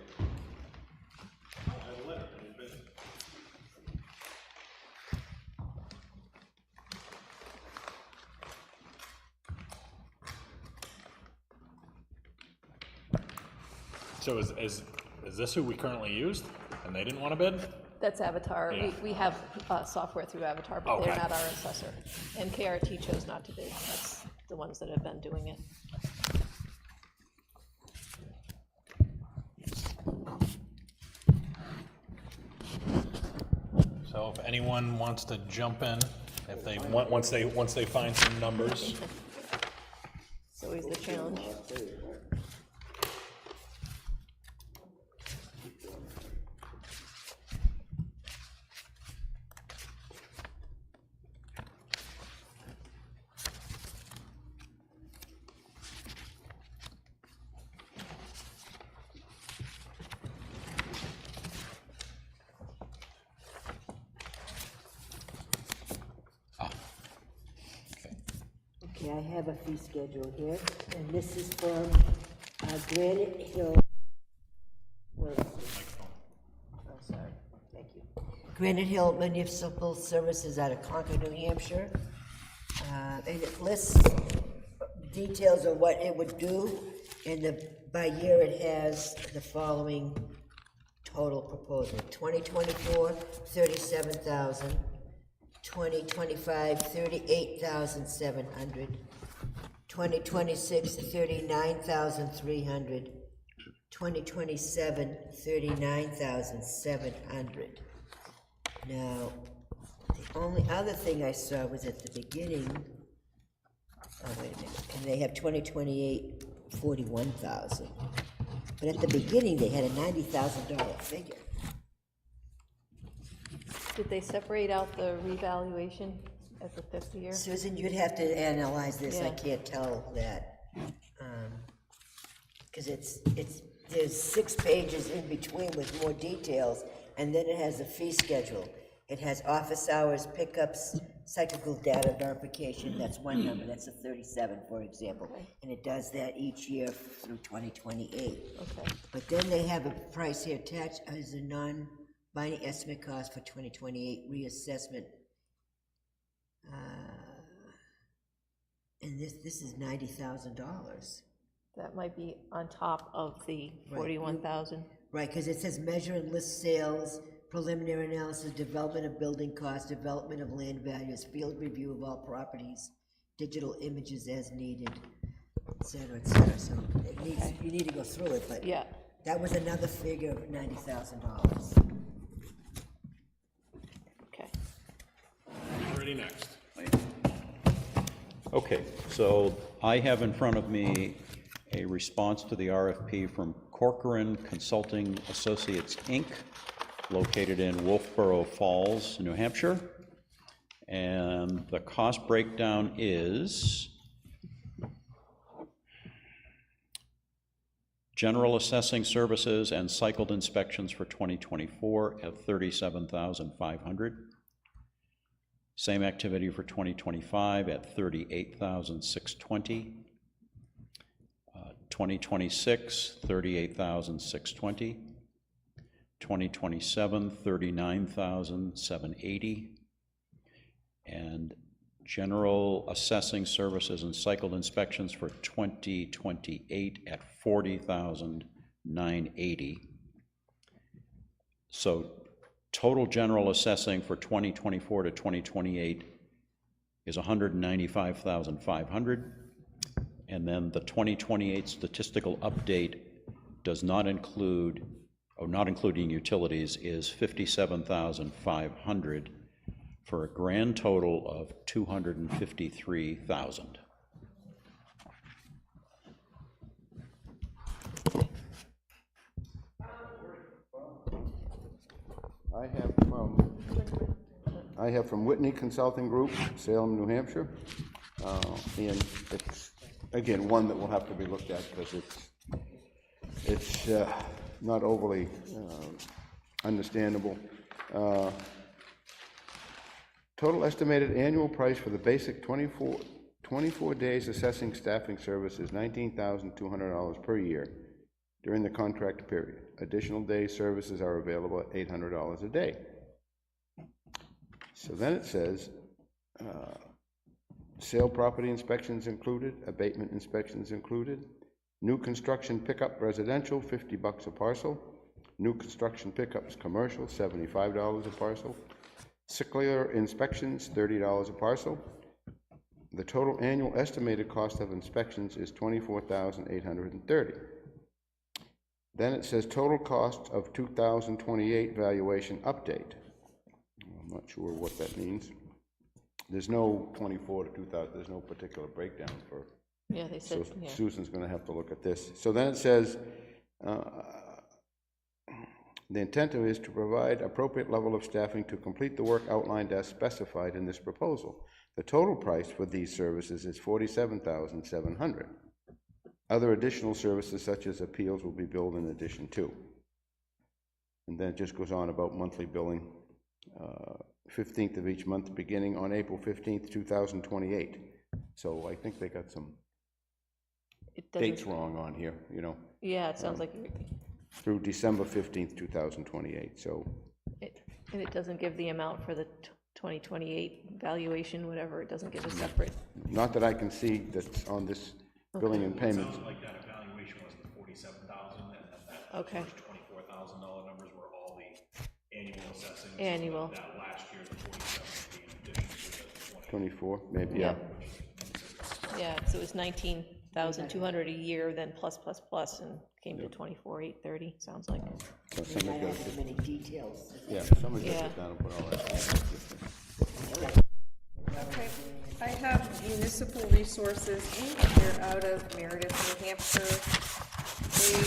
So is this who we currently used, and they didn't want to bid? that's Avatar. Yeah. We have software through Avatar, but they're Okay. not our assessor. And KRT chose not to bid. That's the ones that have been doing it. So if anyone wants to jump in, if they want, once they find some numbers. It's always the challenge. Okay, I have a fee schedule here, and this is from Granite Hill. Where is it? Oh, sorry, thank you. Granite Hill Municipal Services out of Concord, New Hampshire. And it lists details of what it would do, and by year it has the following total proposal. 2024, 37,000. 2025, 38,700. 2026, 39,300. 2027, 39,700. Now, the only other thing I saw was at the beginning, oh, wait a minute, and they have 2028, 41,000. But at the beginning, they had a $90,000 figure. Did they separate out the revaluation at the fifth year? Susan, you'd have to analyze this, I Yeah. can't tell that. Because there's 6 pages in between with more details, and then it has a fee schedule. It has office hours, pickups, cyclical data verification, that's one number, that's a 37, for example. And it does that each year through 2028. Okay. But then they have a price here attached as a non-binding estimate cost for 2028 reassessment. And this is $90,000. That might be on top of the 41,000. Right, because it says measure and list sales, preliminary analysis, development of building costs, development of land values, field review of all properties, digital images as needed, et cetera, so it needs, you need to go through it, but Yeah. that was another figure of $90,000. Okay. Ready next. Okay, so I have in front of me a response to the RFP from Corcoran Consulting Associates, Inc., located in Wolfboro Falls, New Hampshire. And the cost breakdown is general assessing services and cycled inspections for 2024 at $37,500. Same activity for 2025 at $38,620. 2026, $38,620. 2027, $39,780. And general assessing services and cycled inspections for 2028 at $40,980. So total general assessing for 2024 to 2028 is $195,500. And then the 2028 statistical update does not include, or not including utilities, is $57,500 for a grand total of $253,000. I have from Whitney Consulting Group, Salem, New Hampshire. And it's, again, one that will have to be looked at because it's not overly understandable. Total estimated annual price for the basic 24 days assessing staffing service is $19,200 per year during the contract period. Additional day services are available at $800 a day. So then it says, sale property inspections included, abatement inspections included, new construction pickup residential, $50 a parcel, new construction pickups commercial, $75 a parcel, cyclical inspections, $30 a parcel. The total annual estimated cost of inspections is $24,830. Then it says total cost of 2028 valuation update. I'm not sure what that means. There's no 24 to 2000, there's no particular breakdown for, Yeah, they said, so yeah. Susan's gonna have to look at this. So then it says, the intent is to provide appropriate level of staffing to complete the work outlined as specified in this proposal. The total price for these services is $47,700. Other additional services such as appeals will be billed in addition to. And then it just goes on about monthly billing, 15th of each month beginning on April 15th, 2028. So I think they got some It doesn't- dates wrong on here, you know, Yeah, it sounds like, through December 15th, 2028, so. and it doesn't give the amount for the 2028 valuation, whatever, it doesn't give a separate. Not that I can see that's on this billing and payments. Sounds like that evaluation was the 47,000, and then that Okay. first $24,000 numbers were all the annual assessing. Annual. That last year, the 47 would be in addition to the 24, maybe, yeah. Yeah, so it was 19,200 a year, then plus, and came to 24,830, sounds like. So I somebody have got so many details. yeah, somebody got Yeah. sit down and put all that. Okay, I have Municipal Resources, Inc., they're out of Meredith, New Hampshire. They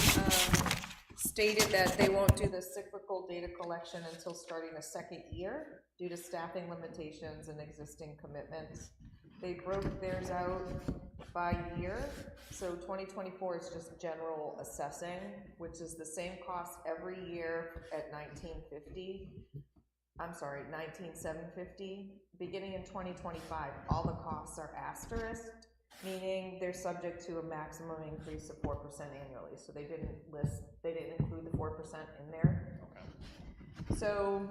stated that they won't do the cyclical data collection until starting the second year due to staffing limitations and existing commitments. They broke theirs out by year, so 2024 is just general assessing, which is the same cost every year at $19,750. Beginning in 2025, all the costs are asterisked, meaning they're subject to a maximum increase of 4% annually. So they didn't include the 4% in there. So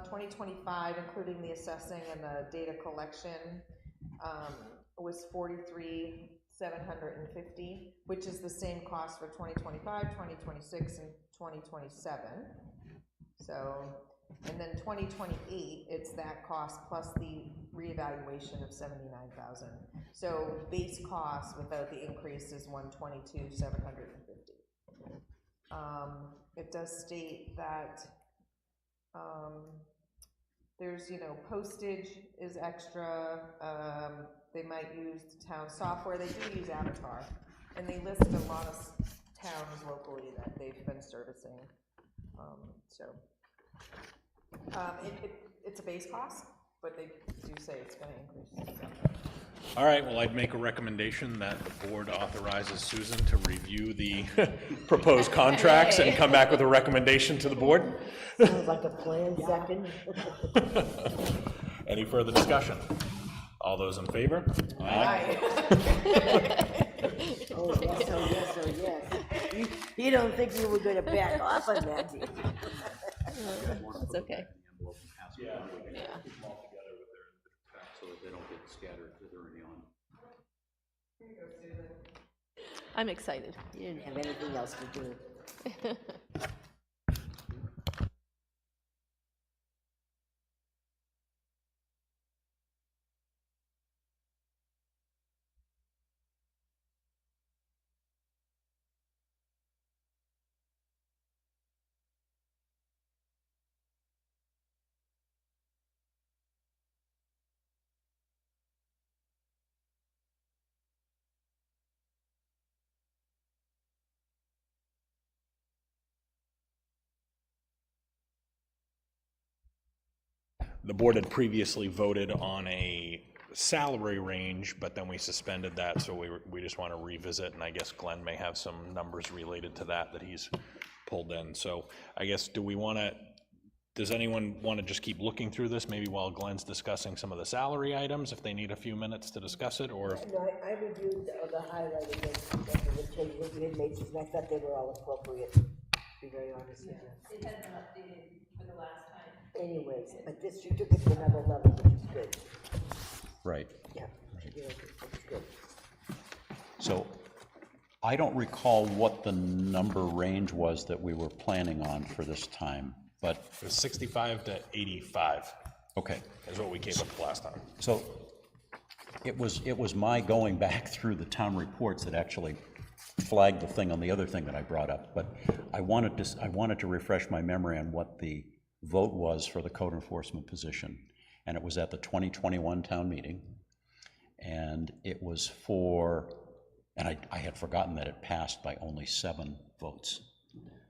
2025, including the assessing and the data collection, was $43,750, which is the same cost for 2025, 2026, and 2027. So, and then 2028, it's that cost plus the reevaluation of $79,000. So base cost without the increase is $122,750. It does state that there's, postage is extra. They might use town software. They do use Avatar, and they list a lot of towns locally that they've been servicing. It's a base cost, but they do say it's going to increase. All right, well, I'd make a recommendation that the board authorizes Susan to review the proposed contracts and come back with a recommendation to the board. Sounds like a plan, second. Any further discussion? All those in favor? Aye. Oh, yes, oh, yes, oh, yes. You don't think we were gonna back off on that, did you? That's okay. Yeah. So that they don't get scattered early on. I'm excited. You didn't have anything else to do. The board had previously voted on a salary range, but then we suspended that, so we just want to revisit, and I guess Glenn may have some numbers related to that he's pulled in. So I guess, do we want to does anyone want to just keep looking through this, maybe while Glenn's discussing some of the salary items, if they need a few minutes to discuss it, or? No, I reviewed the highlighted ones, the changes that you had made, and I thought they were all appropriate, to be very honest with you. It had been updated for the last time. Anyways, but this, you took it to another level, which is good. Right. Yeah, it's good. So I don't recall what the number range was that we were planning on for this time, but, It was 65 to 85 okay. is what we came up with last time. So it was my going back through the town reports that actually flagged the thing on the other thing that I brought up, but I wanted to refresh my memory on what the vote was for the code enforcement position. And it was at the 2021 town meeting, and it was for, and I had forgotten that it passed by only 7 votes.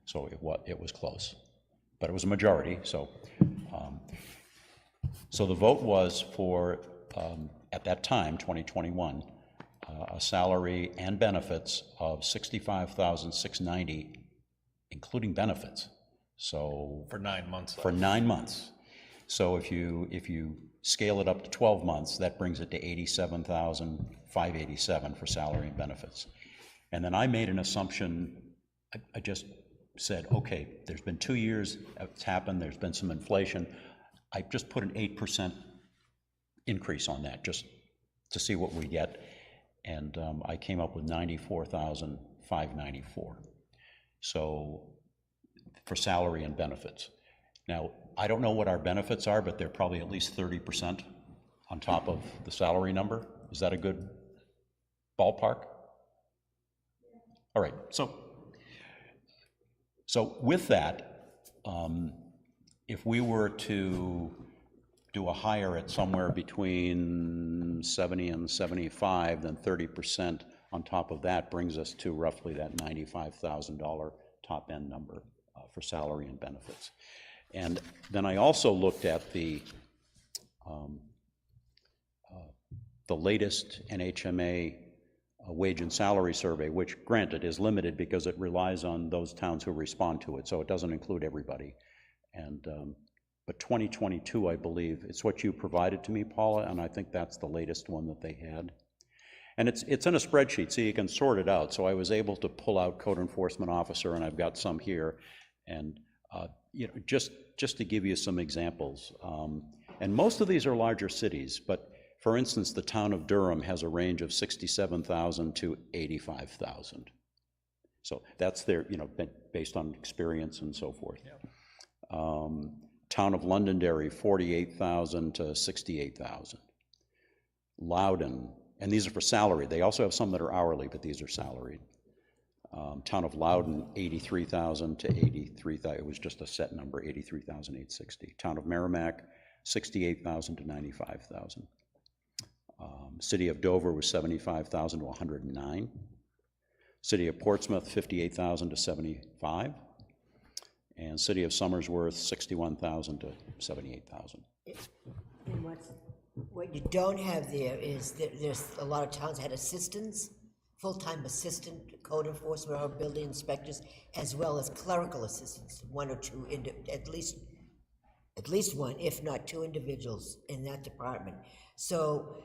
So it was close, but it was a majority, so. So the vote was for, at that time, 2021, a salary and benefits of $65,690, including benefits. So For 9 months. for 9 months. So if you scale it up to 12 months, that brings it to $87,587 for salary and benefits. And then I made an assumption. I just said, okay, there's been 2 years it's happened, there's been some inflation. I just put an 8% increase on that just to see what we get. And I came up with $94,594. So for salary and benefits. Now, I don't know what our benefits are, but they're probably at least 30% on top of the salary number. Is that a good ballpark? All right, so with that, if we were to do a hire at somewhere between 70 and 75, then 30% on top of that brings us to roughly that $95,000 top end number for salary and benefits. And then I also looked at the latest NHMA wage and salary survey, which granted is limited because it relies on those towns who respond to it, so it doesn't include everybody. And but 2022, I believe, it's what you provided to me, Paula, and I think that's the latest one that they had. And it's in a spreadsheet, so you can sort it out. So I was able to pull out code enforcement officer, and I've got some here, and you know, just to give you some examples. And most of these are larger cities, but for instance, the town of Durham has a range of 67,000 to 85,000. So that's their, you know, based on experience and so forth. Yeah. Town of Londonderry, 48,000 to 68,000. Loudon, and these are for salary. They also have some that are hourly, but these are salaried. Town of Loudon, 83,000 to 83,000. It was just a set number, 83,860. Town of Merrimack, 68,000 to 95,000. City of Dover was 75,000 to 109. City of Portsmouth, 58,000 to 75. And City of Somersworth, 61,000 to 78,000. And what you don't have there is that there's a lot of towns had assistants, full-time assistant code enforcement or building inspectors, as well as clerical assistants, 1 or 2, at least one, if not 2 individuals in that department. So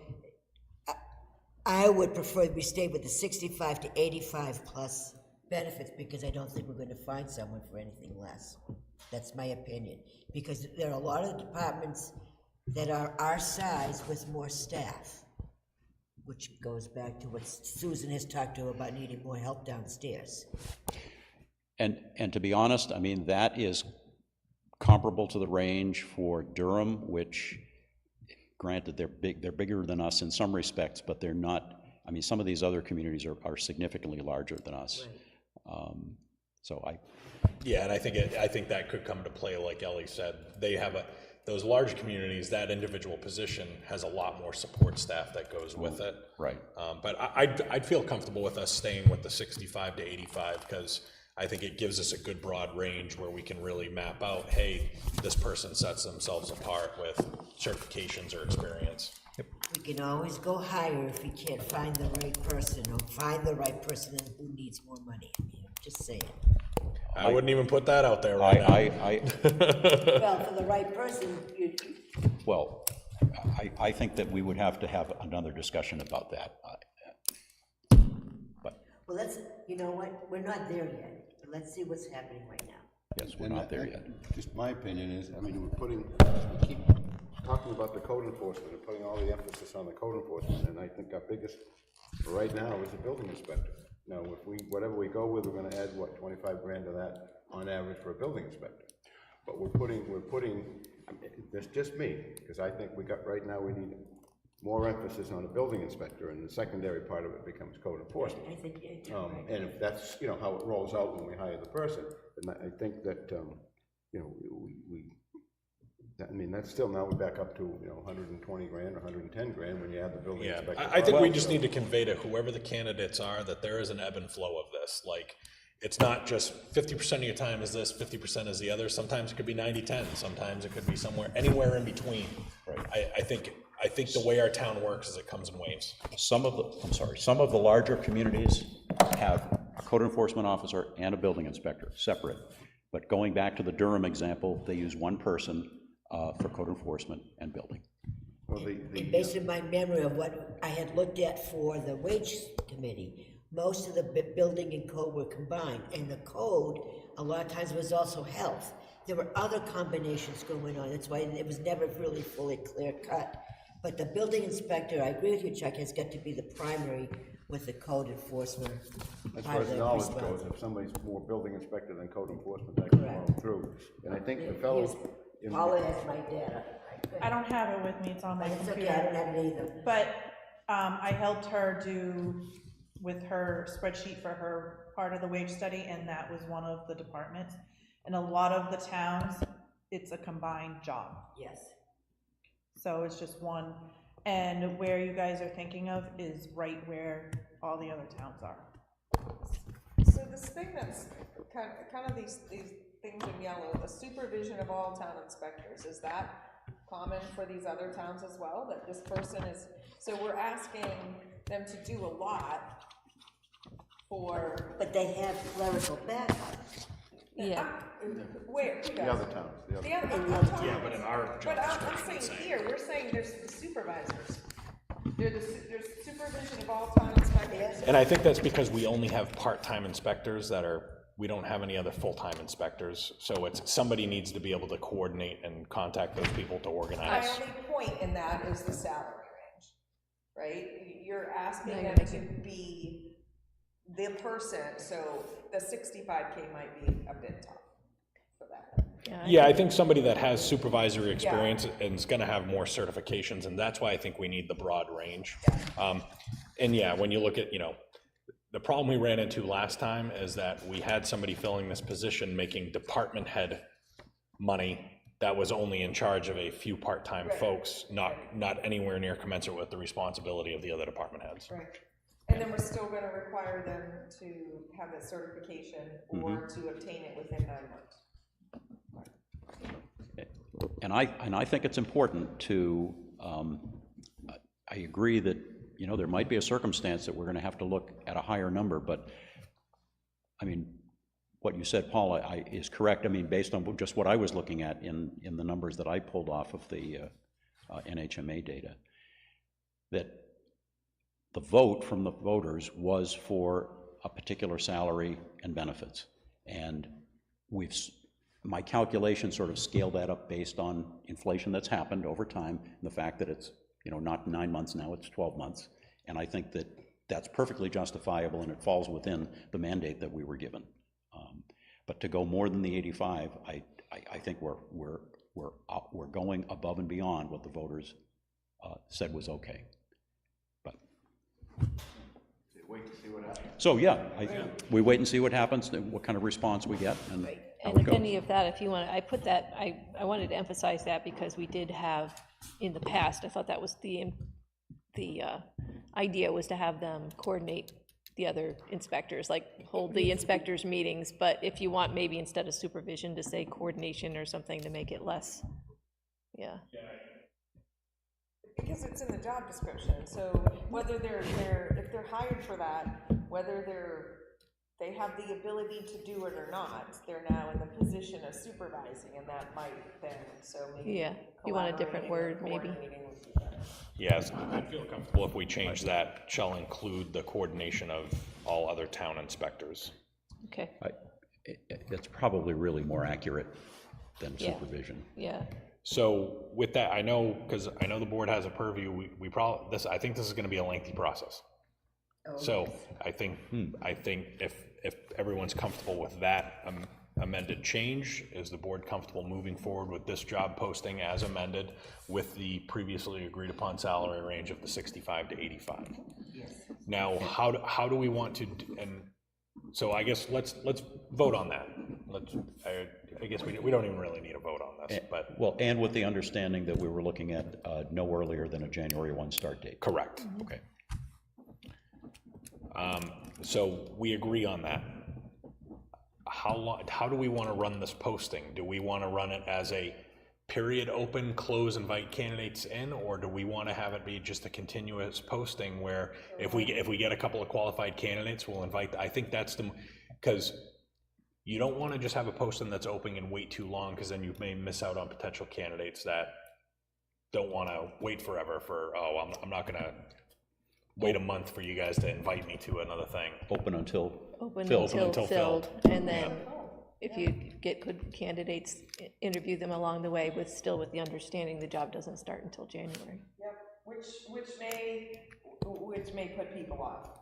I would prefer we stay with the 65 to 85 plus benefits, because I don't think we're going to find someone for anything less. That's my opinion, because there are a lot of departments that are our size with more staff, which goes back to what Susan has talked to about needing more help downstairs. And to be honest, I mean, that is comparable to the range for Durham, which, granted, they're bigger than us in some respects, but they're not. I mean, some of these other communities are significantly larger than us. Right. Yeah, and I think that could come to play, like Ellie said. They have those large communities, that individual position has a lot more support staff that goes with it. Right. But I'd feel comfortable with us staying with the 65 to 85, because I think it gives us a good broad range where we can really map out, hey, this person sets themselves apart with certifications or experience. We can always go higher if we can't find the right person, or find the right person who needs more money. I mean, I'm just saying. I wouldn't even put that out there right now. Well, for the right person, Well, I think that we would have to have another discussion about that. But, well, let's, you know what, we're not there yet. Let's see what's happening right now. yes, we're not there yet. Just my opinion is, I mean, we keep talking about the code enforcement and putting all the emphasis on the code enforcement, and I think our biggest, right now, is the building inspector. Now, if whatever we go with, we're gonna add, what, 25 grand to that on average for a building inspector. But we're putting, I mean, that's just me, because I think right now, we need more emphasis on a building inspector, and the secondary part of it becomes code enforcement. I think, And if that's, how it rolls out when we hire the person, then I think that, I mean, that's still, now we're back up to, 120 grand, 110 grand when you add the building Yeah, inspector. I think we just need to convey to whoever the candidates are that there is an ebb and flow of this. Like, it's not just 50% of your time is this, 50% is the other. Sometimes it could be 90-10. Sometimes it could be anywhere in between. Right. I think the way our town works is it comes in waves. Some of the larger communities have a code enforcement officer and a building inspector, separate. But going back to the Durham example, they use one person for code enforcement and building. Well, and based on my memory of what I had looked at for the wage committee, most of the building and code were combined, and the code, a lot of times, was also health. There were other combinations going on, that's why it was never really fully clear cut. But the building inspector, I agree with you, Chuck, has got to be the primary with the code enforcement. as part far of as the knowledge response. goes, if somebody's more building inspector than code enforcement, that can Correct. roll through. And I think the fellows, Paula has my data. I don't have it with me, it's on my It's computer. okay, I don't have it either. But I helped her with her spreadsheet for her part of the wage study, and that was one of the departments. In a lot of the towns, it's a combined job. Yes. So it's just one, and where you guys are thinking of is right where all the other towns are. So this thing that's kind of these things in yellow, the supervision of all town inspectors, is that common for these other towns as well? That this person is, so we're asking them to do a lot for. But they have clerical backup. Yeah. Where? Who the does? other towns, Yeah, but in our job But I'm description, it's saying saying. here, we're saying there's the supervisors. There's supervision of all town inspectors. And I think that's because we only have part-time inspectors we don't have any other full-time inspectors. So somebody needs to be able to coordinate and contact those people to My organize. only point in that is the salary range, right? You're asking Now you're them to making- be the person, so the 65K might be a bit tough for that. Yeah, I think somebody that has supervisory experience and is gonna have more certifications, and that's why I think we need the broad range. And yeah, when you look at, the problem we ran into last time is that we had somebody filling this position making department head money that was only in charge of a few part-time folks, not anywhere near commensurate with the responsibility of the other department heads. Right. And then we're still gonna require them to have that certification or to obtain it within 9 months. And I think it's important to, I agree that, there might be a circumstance that we're gonna have to look at a higher number, but, I mean, what you said, Paula, is correct. I mean, based on just what I was looking at in the numbers that I pulled off of the NHMA data, that the vote from the voters was for a particular salary and benefits. And my calculation sort of scaled that up based on inflation that's happened over time, and the fact that it's, not 9 months now, it's 12 months. And I think that that's perfectly justifiable, and it falls within the mandate that we were given. But to go more than the 85, I think we're going above and beyond what the voters said was okay. But wait to see what happens. so yeah, we wait and see what happens, what kind of response we get, and how And it if goes. any of that, if you want, I put that, I wanted to emphasize that because we did have, in the past, I thought that was the idea was to have them coordinate the other inspectors, like hold the inspectors' meetings, but if you want, maybe instead of supervision, to say coordination or something to make it less, yeah. Because it's in the job description, so whether if they're hired for that, whether they're they have the ability to do it or not. They're now in the position of supervising, and that might then, so maybe. Yeah, you want a different collaborating or word, maybe. coordinating would be better. Yes, I feel comfortable if we change that, shall include the coordination of all other town inspectors. Okay, It's probably really more accurate than Yeah. supervision. yeah, So with that, I know, because I know the board has a purview, we probably, I think this is gonna be a lengthy process. So I think if everyone's comfortable with that amended change, is the board comfortable moving forward with this job posting as amended with the previously agreed upon salary range of the 65 to 85? Yes. Now, how do we want to, and so I guess let's vote on that. I guess we don't even really need a vote on this, but. Well, and with the understanding that we were looking at no earlier than a January 1 start date. Correct. Okay. So we agree on that. How do we want to run this posting? Do we want to run it as a period open, close, invite candidates in, or do we want to have it be just a continuous posting where if we get a couple of qualified candidates, we'll invite, I think that's because you don't want to just have a posting that's open and wait too long, because then you may miss out on potential candidates that don't want to wait forever for, oh, I'm not going to wait a month for you guys to invite me to another thing. Open until open filled. until filled, and then if you get good candidates, interview them along the way with the understanding the job doesn't start until January. Yep, which may put people off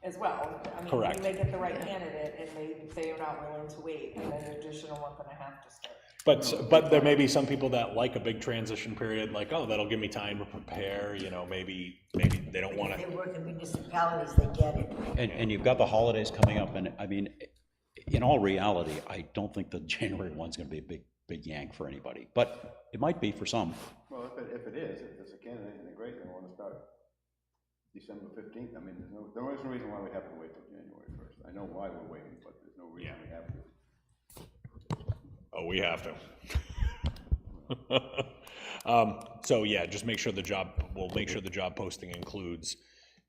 as well. I mean, Correct. you may get the right candidate, and they are not willing to wait, and then an additional month and a half to start. But there may be some people that like a big transition period, like, oh, that'll give me time to prepare, maybe they don't want If to. they work in municipalities, they get it. And you've got the holidays coming up, and I mean, in all reality, I don't think the January 1's gonna be a big yank for anybody, but it might be for some. Well, if it is, if there's a candidate and they're great, they want to start December 15th, I mean, there is no reason why we have to wait till January 1st. I know why we're waiting, but there's no reason we have to. Oh, we have to. So yeah, just make sure the job posting includes,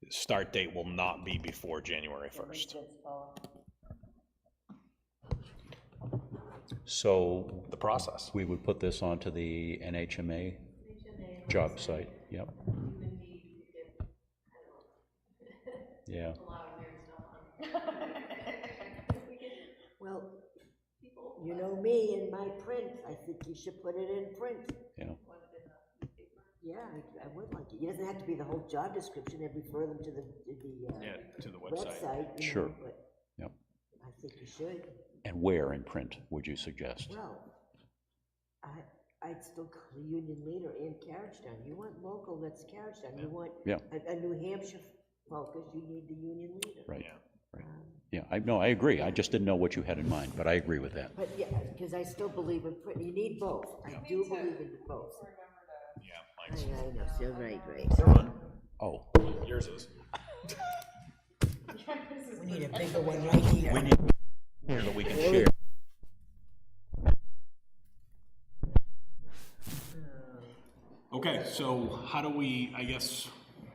start date will not be before January 1st. So The process. we would put this onto the NHMA job site, yep. Yeah. Well, you know me and my print, I think you should put it in print. Yeah. Yeah, I would like it. It doesn't have to be the whole job description, and refer them to the To the website. website. you Sure. know, but Yep. I think you should. And where in print would you suggest? Well, I'd still call the union leader in Carriagetown. You want local, that's Carriagetown. You want Yeah. a New Hampshire focus, you need the union leader. Right, right. Yeah, I agree. I just didn't know what you had in mind, but I agree with that. But yeah, because I still believe in print. You need both. I do believe in both. Yeah, I mine's, know, so right. Oh, yours is. We need a bigger one right here. here that we can share. Okay, so how do we, I guess,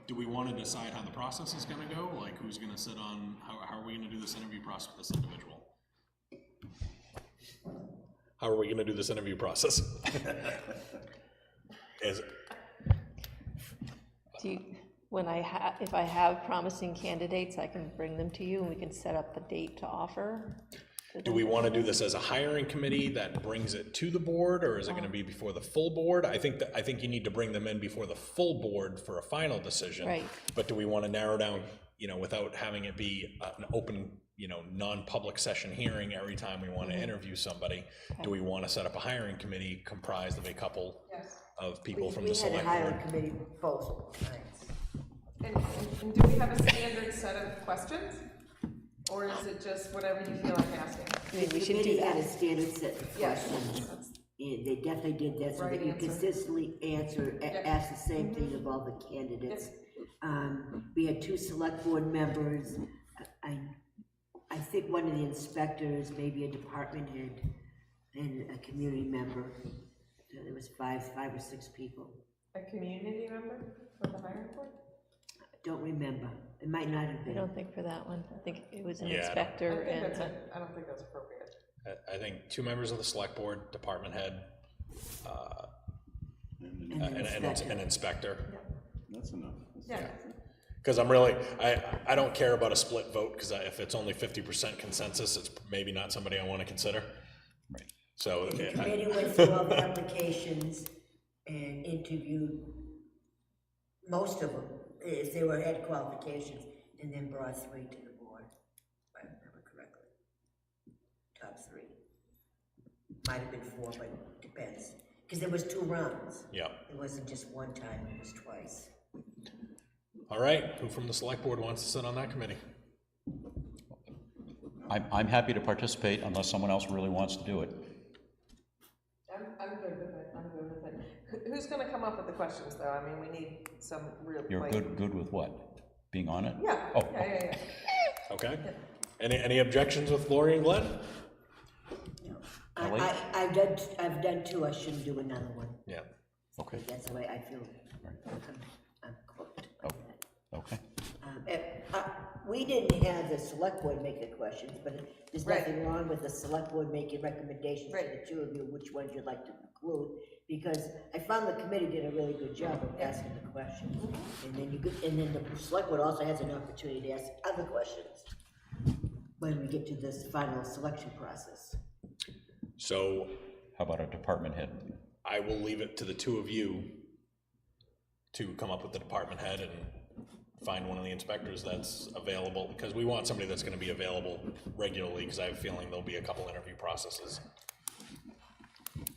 do we want to decide how the process is going to go? Like, who's going to sit on, how are we going to do this interview process with this individual? How are we going to do this interview process? If I have promising candidates, I can bring them to you and we can set up the date to offer. Do we want to do this as a hiring committee that brings it to the board, or is it going to be before the full board? I think you need to bring them in before the full board for a final decision. Right. But do we want to narrow down, without having it be an open, non-public session hearing every time we want to interview somebody? Do we want to set up a hiring committee comprised of a couple of people from the select We had a hiring board? committee both times. And do we have a standard set of questions? Or is it just whatever you feel like asking? I mean, we The should do committee had a that. standard set of Yes. questions. And they definitely did that, so Right that you answer. consistently ask the same thing of all the candidates. We had 2 select board members. I think one of the inspectors, maybe a department head, and a community member. So there was 5 or 6 people. A community member for the hiring board? Don't remember. It might not have I been. don't think for that one. I think it was an Yeah, I don't- inspector and, I don't think that's appropriate. I think 2 members of the select board, department head, And and an inspector. an inspector. That's enough. Yeah. Because I'm really, I don't care about a split vote, because if it's only 50% consensus, it's maybe not somebody I want to consider. Right. So, The I- committee went through all the applications and interviewed most of them, if they were had qualifications, and then brought 3 to the board, if I remember correctly. Top 3. Might have been 4, but depends. Because there was 2 rounds. yeah. It wasn't just one time, it was twice. All right, who from the select board wants to sit on that committee? I'm happy to participate unless someone else really wants to do it. I'm good with it, I'm good with it. Who's gonna come up with the questions, though? I mean, we need some real. You're like- good with what? Being on it? Yeah, Oh, yeah. Okay. Any objections with Lori and Glenn? Ellie? I've done 2, I shouldn't do another one. Yeah. Okay, That's the way I feel. I'm cooked. oh, okay. We didn't have the select board make the questions, but there's Right. nothing wrong with the select board making recommendations to Right. the 2 of you, which ones you'd like to include, because I found the committee did a really good job of asking the questions. And then the select board also has an opportunity to ask other questions when we get to this final selection process. So How about a department head? I will leave it to the 2 of you to come up with the department head and find one of the inspectors that's available, because we want somebody that's gonna be available regularly, because I have a feeling there'll be a couple interview processes.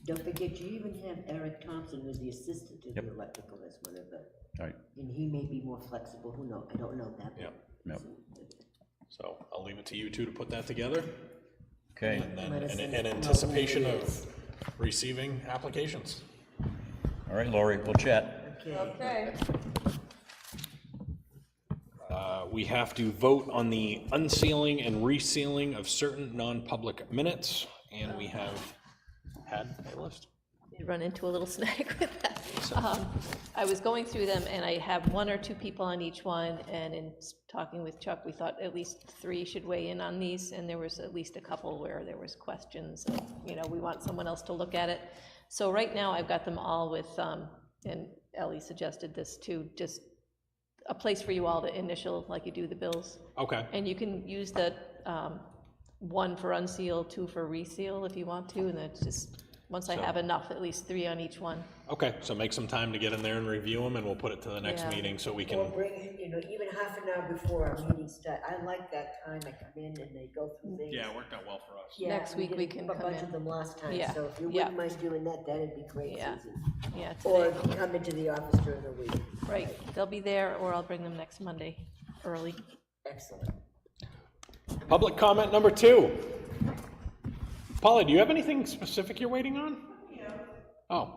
Don't forget, you even have Eric Thompson, who's the assistant to the electrical, as one of the, All right, and he may be more flexible, who knows, I don't know that. Yep. yep, So I'll leave it to you 2 to put that together, okay. and then Let us in know anticipation who it of is. receiving applications. All right, Lori, we'll chat. Okay. Okay, We have to vote on the unsealing and resealing of certain non-public minutes, and we have had a list. did run into a little snag with that. I was going through them, and I have 1 or 2 people on each one, and in talking with Chuck, we thought at least 3 should weigh in on these, and there was at least a couple where there was questions, we want someone else to look at it. So right now, I've got them all with, and Ellie suggested this too, just a place for you all to initial, like you do the bills. Okay, And you can use the 1 for unseal, 2 for reseal if you want to, and then it's just, once I have enough, at least 3 on each one. okay, so make some time to get in there and review them, and we'll put it to the next Yeah. meeting, so we Or can, bring it, even half an hour before our meeting start. I like that time. I come in and they go through things. yeah, it worked out well for us. Yeah, Next week did we can a come bunch in. of them last time, Yeah, so if you yeah. wouldn't mind doing that, that'd be great, Yeah. Susan. Yeah, Or today, come into the office during the week. right, they'll be there, or I'll bring them next Monday, early. Excellent. Public comment number 2. Paula, do you have anything specific you're waiting on? Oh.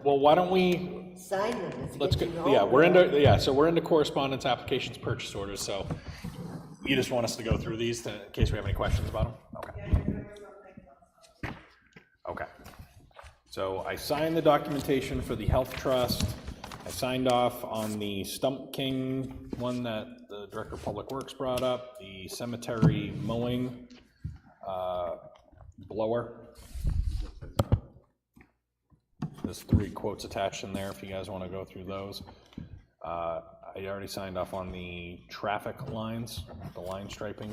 Well, why don't we, Sign them. let's get go, you yeah, home. we're into, yeah, so we're into correspondence, applications, purchase orders, so you just want us to go through these in case we have any questions about them? Okay. Okay. So I signed the documentation for the health trust. I signed off on the Stump King one that the Director of Public Works brought up, the cemetery mowing blower. There's 3 quotes attached in there if you guys want to go through those. I already signed off on the traffic lines, the line striping.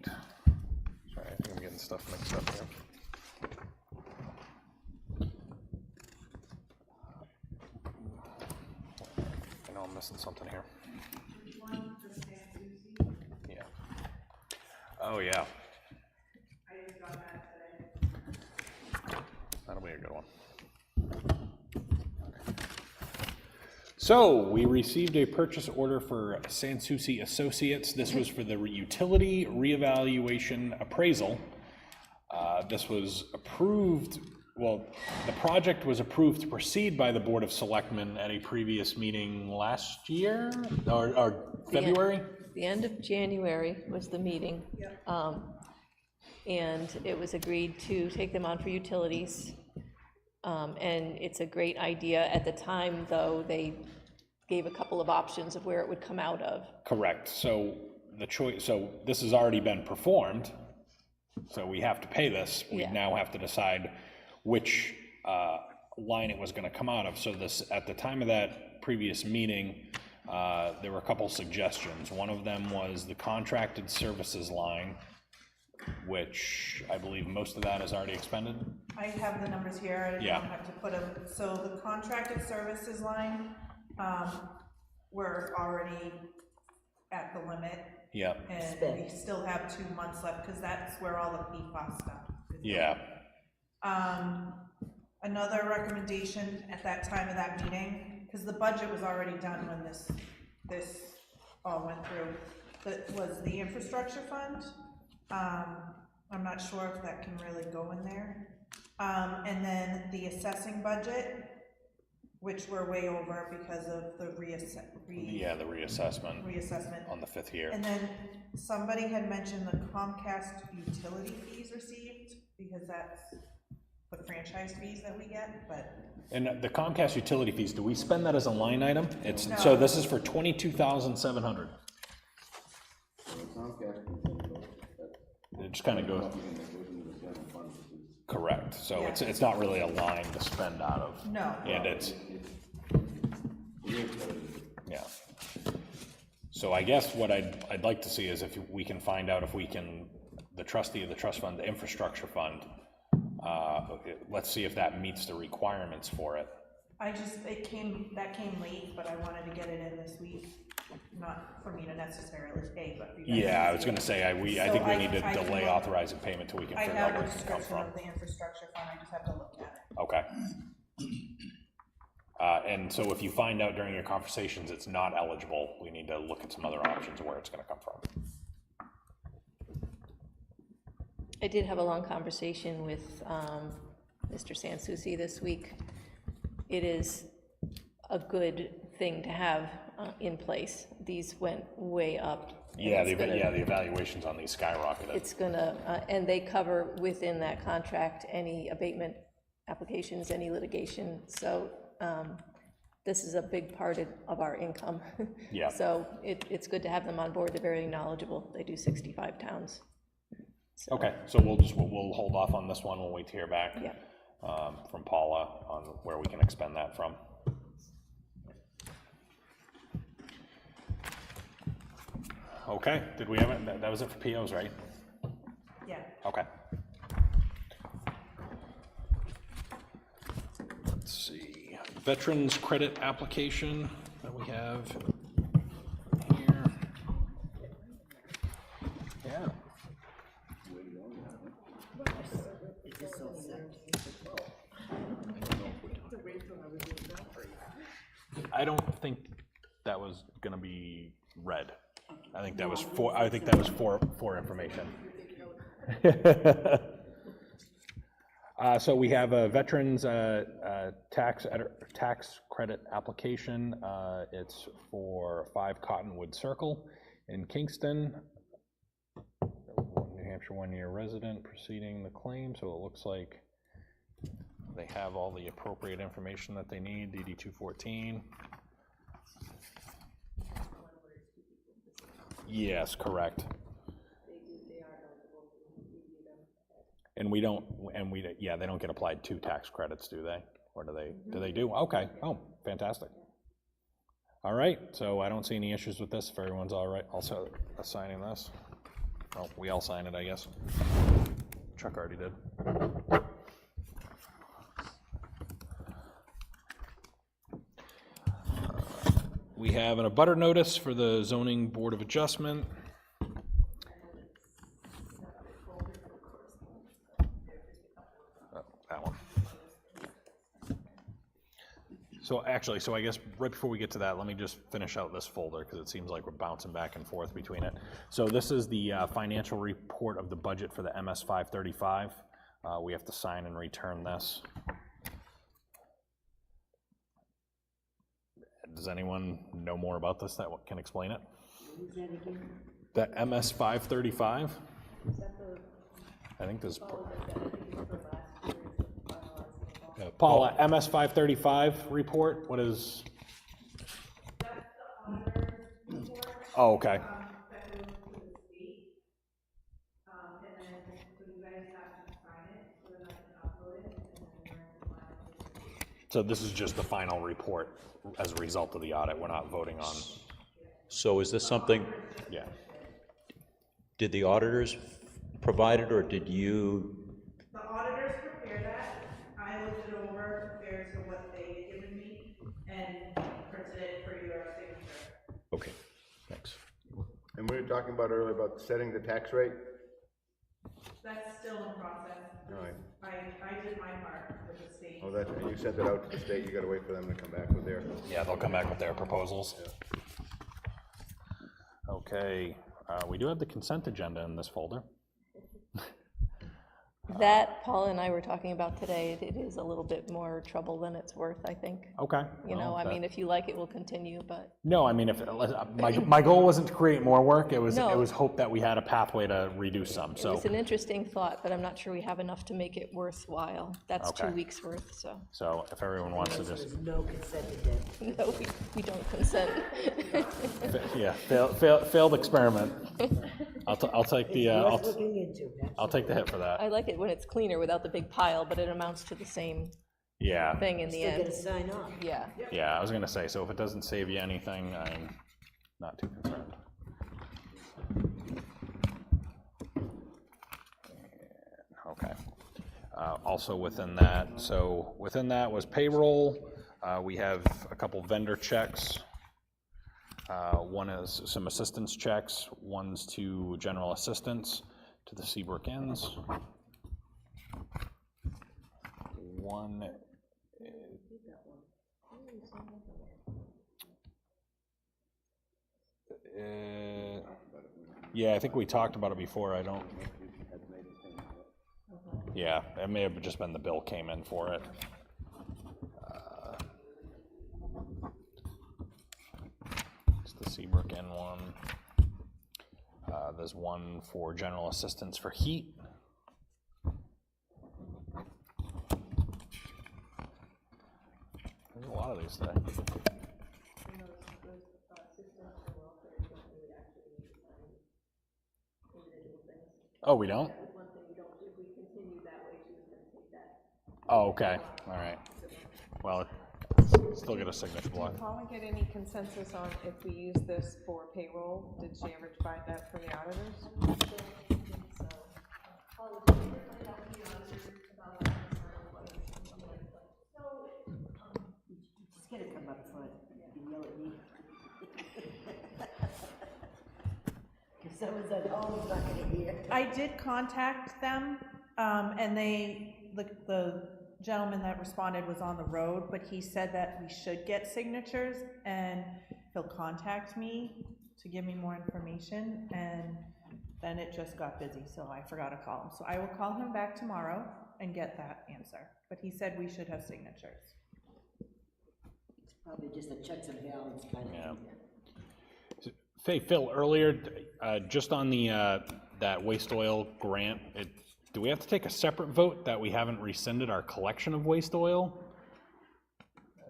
Sorry, I think I'm getting stuff mixed up here. I know I'm missing something here. Yeah. Oh, yeah. That'll be a good one. So, we received a purchase order for Sanssouci Associates. This was for the utility reevaluation appraisal. This was approved, well, the project was approved to proceed by the Board of Selectmen at a previous meeting last year, or February? The end of January was the meeting. And it was agreed to take them on for utilities. And it's a great idea. At the time, though, they gave a couple of options of where it would come out of. Correct. So the choice, so this has already been performed, so we have to pay this. We Yeah. now have to decide which line it was going to come out of. So this, at the time of that previous meeting, there were a couple suggestions. One of them was the contracted services line, which I believe most of that is already expended. I have the numbers here, I Yeah. don't have to put them, so the contracted services line, we're already at the limit, Yep. and we still have 2 months left, because that's where all the PFAS stuff is. Yeah. Another recommendation at that time of that meeting, because the budget was already done when this all went through, but was the infrastructure fund. I'm not sure if that can really go in there. And then the assessing budget, which we're way over because of the Yeah, the reassessment reassessment. on the 5th year. And then somebody had mentioned the Comcast utility fees received, because that's the franchise fees that we get, but And the Comcast utility fees, do we spend that as a line item? So this is for 22,700. It just kind of goes. Correct, so it's not really a line to spend out of. no. And it's, yeah. So I guess what I'd like to see is if we can find out if we can, the trustee of the trust fund, the infrastructure fund, let's see if that meets the requirements for it. That came late, but I wanted to get it in this week, not for me to necessarily pay, but for you guys. Yeah, I to was see gonna it. say, I So think we need to I can delay look- authorizing payment till we can I figure out have where a it can come description from. of the infrastructure fund, I just have to look at it. Okay. And so if you find out during your conversations it's not eligible, we need to look at some other options of where it's gonna come from. I did have a long conversation with Mr. Sansucci this week. It is a good thing to have in place. These went way up. and Yeah, it's gonna- the evaluations on these skyrocketed. It's gonna, and they cover within that contract any abatement applications, any litigation, so this is a big part of our income. Yeah. So it's good to have them on board, they're very knowledgeable, they do 65 towns. Okay, so we'll hold off on this one, we'll wait to hear back Yeah. from Paula on where we can expend that from. Okay, did we have it, that was it for POs, right? Yeah. Okay. Let's see, veterans credit application that we have here. Yeah. I don't think that was gonna be read. I think that was for information. So we have a veterans tax credit application. It's for 5 Cottonwood Circle in Kingston. New Hampshire 1-year resident proceeding the claim, so it looks like they have all the appropriate information that they need, DD 214. Yes, correct. And we don't, yeah, they don't get applied 2 tax credits, do they? Or do they do? Okay, oh, fantastic. All right, so I don't see any issues with this, if everyone's all right, also assigning this. Oh, we all sign it, I guess. Chuck already did. We have an abutter notice for the zoning board of adjustment. Oh, that one. So actually, I guess right before we get to that, let me just finish out this folder because it seems like we're bouncing back and forth between it. So this is the financial report of the budget for the MS 535. We have to sign and return this. Does anyone know more about this that can explain it? What is that again? The MS 535? I think this. Paul, MS 535 report, what is? Oh, okay. So this is just the final report as a result of the audit, we're not voting on, So is this something, yeah. did the auditors provide it, or did you? The auditors prepared that, I looked it over compared to what they had given me, and printed it for your signature. Okay, thanks. And we were talking about earlier about setting the tax rate? That's still in process. All right. I did my part with the state. Oh, that's, and you sent it out to the state, you gotta wait for them to come back with their. Yeah, they'll come back with their proposals. Okay, we do have the consent agenda in this folder. That, Paul and I were talking about today, it is a little bit more trouble than it's worth, I think. Okay. You know, I mean, if you like it, we'll continue, but No, I mean, if, my goal wasn't to create more work, it was No. hope that we had a pathway to reduce some, so. it's an interesting thought, but I'm not sure we have enough to make it worthwhile. That's 2 Okay. weeks worth, so, So if everyone wants to just, There's no consent agenda. no, we don't consent. yeah, failed experiment. I'll take the, Worth looking into, I'll take the hit for that. I like it when it's cleaner without the big pile, but it amounts to the same Yeah, thing in the Still end. gotta sign off. Yeah. yeah, I was gonna say, so if it doesn't save you anything, I'm not too concerned. Okay. Also within that, so within that was payroll. We have a couple vendor checks. One is some assistance checks, one's to general assistance to the Seabrook Inns. One yeah, I think we talked about it before, I don't. Yeah, it may have just been the bill came in for it. It's the Seabrook Inn one. There's one for general assistance for heat. There's a lot of these today. Oh, we don't? Oh, okay, all right. Well, still get a signature block. Did Paula get any consensus on if we use this for payroll? Did she ever find that from the auditors? Just gonna come up front and yell at me. Because someone's at home, is not gonna hear. I did contact them, and the gentleman that responded was on the road, but he said that we should get signatures, and he'll contact me to give me more information, and then it just got busy, so I forgot to call him. So I will call him back tomorrow and get that answer, but he said we should have signatures. It's probably just a checks and balance kind of Yeah. thing. Phil, earlier, just on the, that waste oil grant, do we have to take a separate vote that we haven't rescinded our collection of waste oil?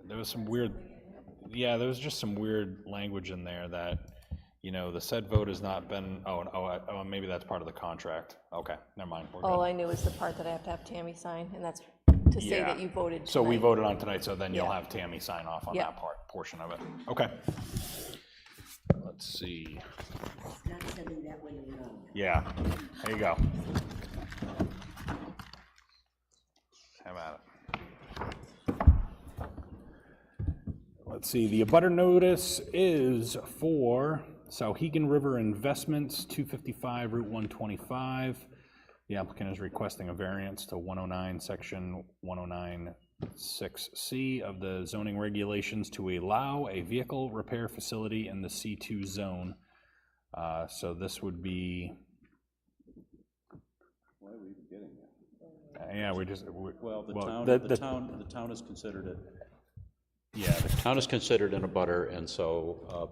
There was some weird, yeah, there was just some weird language in there that, you know, the said vote has not been, oh, maybe that's part of the contract. Okay, never mind, we're All good. I knew is the part that I have to have Tammy sign, and that's to say Yeah. that you voted tonight. So we voted on tonight, so then you'll Yeah. have Tammy sign off on Yeah. that portion of it. Okay. Let's see. Not sending that one around. Yeah, there you go. Have at it. Let's see, the abutter notice is for Sauhegan River Investments, 255 Route 125. The applicant is requesting a variance to 109, section 109.6C of the zoning regulations to allow a vehicle repair facility in the C2 zone. So this would be. Why are we even getting that? Yeah, Well, the town is considered it. Yeah, The town is considered an abutter, and so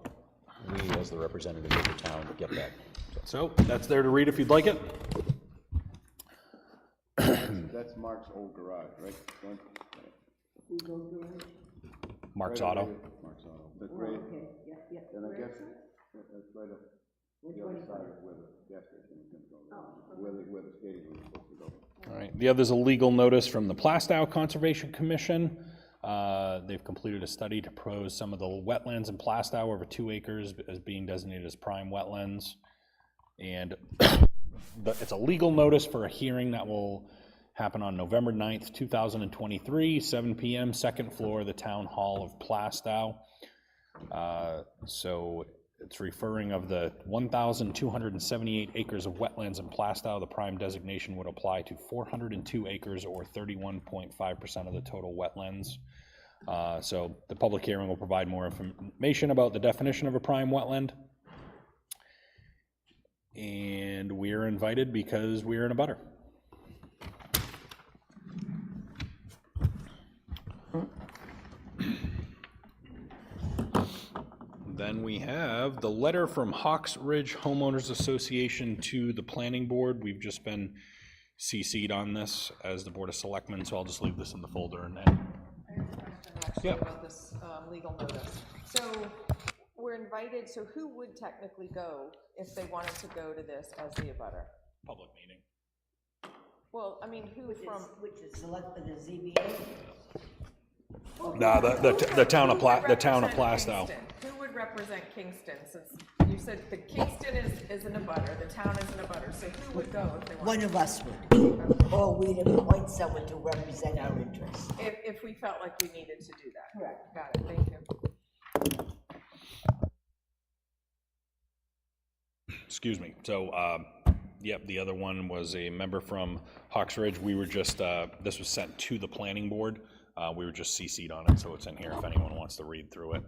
we, as the representative of the town, get that. so that's there to read if you'd like it. That's Mark's old garage, right? Mark's Auto. Mark's Auto. The grade, and I guess that's right up the other side of where the gas station is going to go, where the skating rink is supposed to go. All right, the other's a legal notice from the Plastow Conservation Commission. They've completed a study to propose some of the wetlands in Plastow over 2 acres as being designated as prime wetlands. And it's a legal notice for a hearing that will happen on November 9th, 2023, 7 p.m., second floor of the Town Hall of Plastow. So it's referring of the 1,278 acres of wetlands in Plastow. The prime designation would apply to 402 acres or 31.5% of the total wetlands. So the public hearing will provide more information about the definition of a prime wetland. And we're invited because we're in a butter. Then we have the letter from Hawks Ridge Homeowners Association to the planning board. We've just been CC'd on this as the Board of Selectmen, so I'll just leave this in the folder and then. I have a question actually about this legal notice. So we're invited, so who would technically go if they wanted to go to this as the abutter? Public meeting. Well, I mean, who from? Which is selected as ZBA? No, the town of Plastow. Kingston? Who would represent Kingston, since you said the Kingston is an abutter, the town is an abutter, so who would go if they wanted? One of us would, or we'd appoint someone to represent our interests. If we felt like we needed to do that. Correct. Got it, thank you. Excuse me. So, yep, the other one was a member from Hawks Ridge. We were just, this was sent to the planning board. We were just CC'd on it, so it's in here if anyone wants to read through it.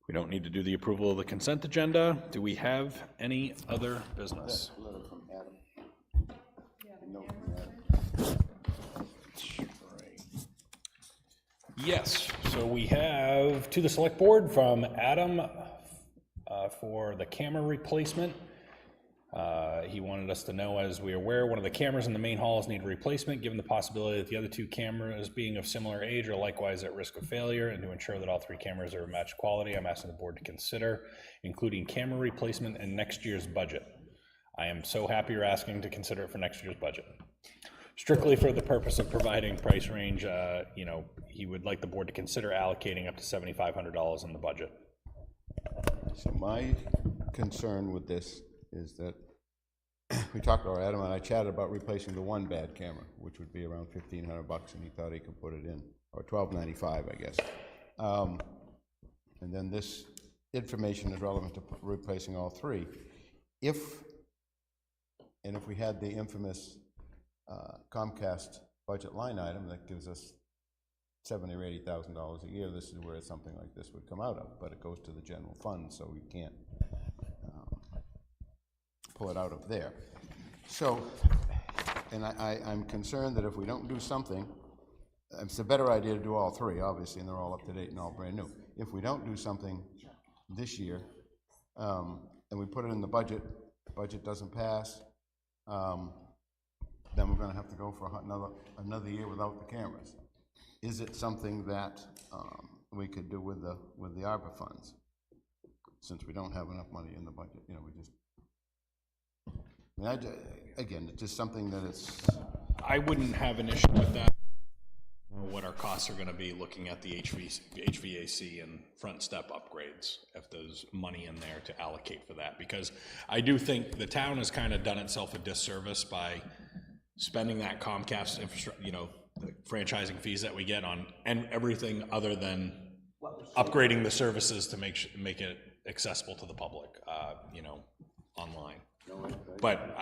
We don't need to do the approval of the consent agenda. Do we have any other business? Letter from Adam. Note from Adam. Yes, so we have to the select board from Adam for the camera replacement. He wanted us to know, as we are aware, one of the cameras in the main halls need a replacement, given the possibility that the other 2 cameras, being of similar age, are likewise at risk of failure, and to ensure that all 3 cameras are of matched quality, I'm asking the board to consider including camera replacement in next year's budget. I am so happy you're asking to consider it for next year's budget. Strictly for the purpose of providing price range, you know, he would like the board to consider allocating up to $7,500 in the budget. So my concern with this is that we talked about, Adam and I chatted about replacing the one bad camera, which would be around $1,500, and he thought he could put it in, or $1,295, I guess. And then this information is relevant to replacing all 3. If we had the infamous Comcast budget line item that gives us $70,000 or $80,000 a year, this is where something like this would come out of, but it goes to the general fund, so we can't pull it out of there. So, and I'm concerned that if we don't do something, it's a better idea to do all 3, obviously, and they're all up to date and all brand new. If we don't do something this year, and we put it in the budget doesn't pass, then we're gonna have to go for another year without the cameras. Is it something that we could do with the ARPA funds? Since we don't have enough money in the budget, you know, we just, I mean, again, it's just something that it's. I wouldn't have an issue with that. What our costs are gonna be looking at the HVAC and front step upgrades, if there's money in there to allocate for that. Because I do think the town has kind of done itself a disservice by spending that Comcast infrastructure, you know, the franchising fees that we get on, and everything other than upgrading the services to make it accessible to the public, you know, online. But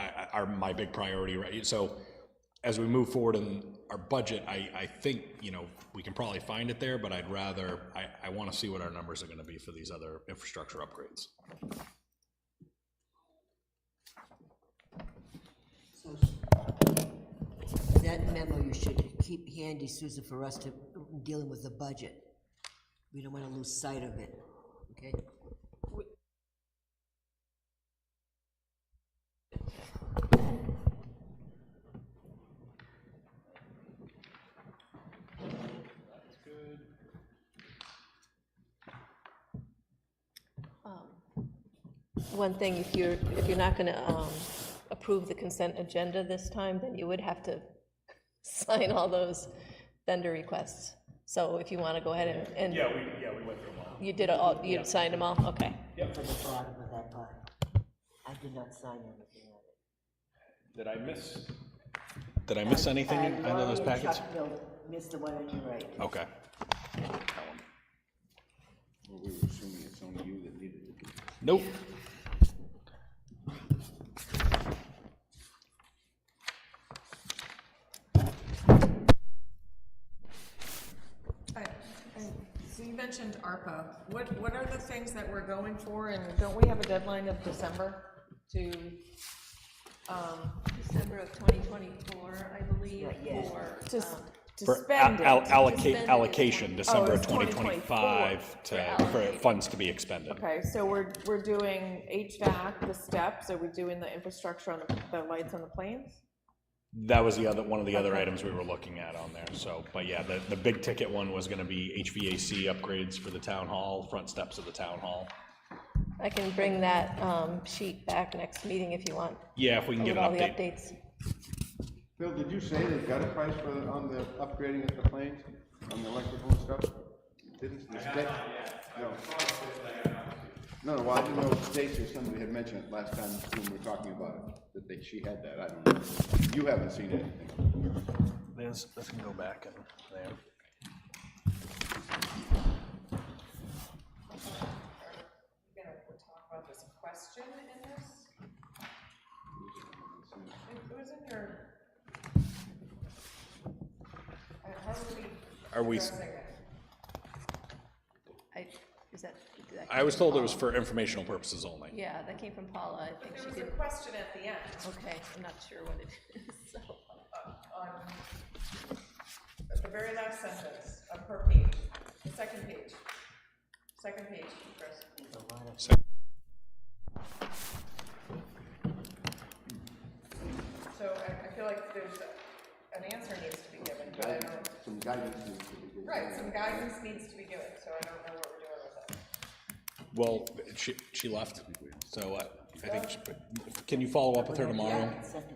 my big priority, right? So as we move forward in our budget, I think, you know, we can probably find it there, but I'd rather, I want to see what our numbers are going to be for these other infrastructure upgrades. That memo you should keep handy, Susan, for us to dealing with the budget. We don't want to lose sight of it, okay? one thing, if you're not gonna approve the consent agenda this time, then you would have to sign all those vendor requests. So if you want to go ahead and. Yeah, we went through them all. You did all, you signed them all? Okay. For the bottom of that part. I did not sign anything on it. Did I miss anything in either of those Laurie and packets? Chuck missed the one on your right. Okay. Well, we were assuming it's only you that needed it. Nope. So you mentioned ARPA. What are the things that we're going for, and don't we have a deadline of December to, December of 2024, I believe, Not yet. to For spend it? allocation, December of it's 2025 for funds to be expended. Okay, so we're doing HVAC, the steps, are we doing the infrastructure on the lights on the planes? That was one of the other items we were looking at on there, so, but yeah, the big ticket one was gonna be HVAC upgrades for the town hall, front steps of the town hall. I can bring that sheet back next meeting if you want. Yeah, if we can With get an all the update. updates. Phil, did you say they've got a price on the upgrading of the planes, on the electrical and stuff? Didn't the state? No, well, I didn't know if Stacy or somebody had mentioned it last time when we were talking about it, that she had that, I don't know. You haven't seen anything. This can go back in there. We're talking about this question in this? It was in your. How Are we, addressing it? Is that? did that I come was from told it Paula? was for informational purposes only. Yeah, that came from Paula. I think There she was a did. question at the end. Okay, I'm not sure what it is, so. At the very last sentence of her page, the second page, Chris. So I feel like there's an answer needs to be given, but I don't, Some guidance needs to be given. right, some guidance needs to be given, so I don't know what we're doing with it. Well, she left, so I think, can you follow up with her tomorrow?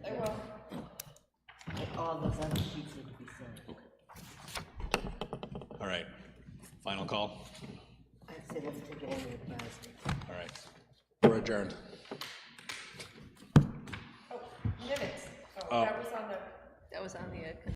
I will. And all those other sheets need to be signed. All right, final call, I said, let's take it under advisement. all right, we're adjourned. Oh, minutes. Oh, that was on the. That was on the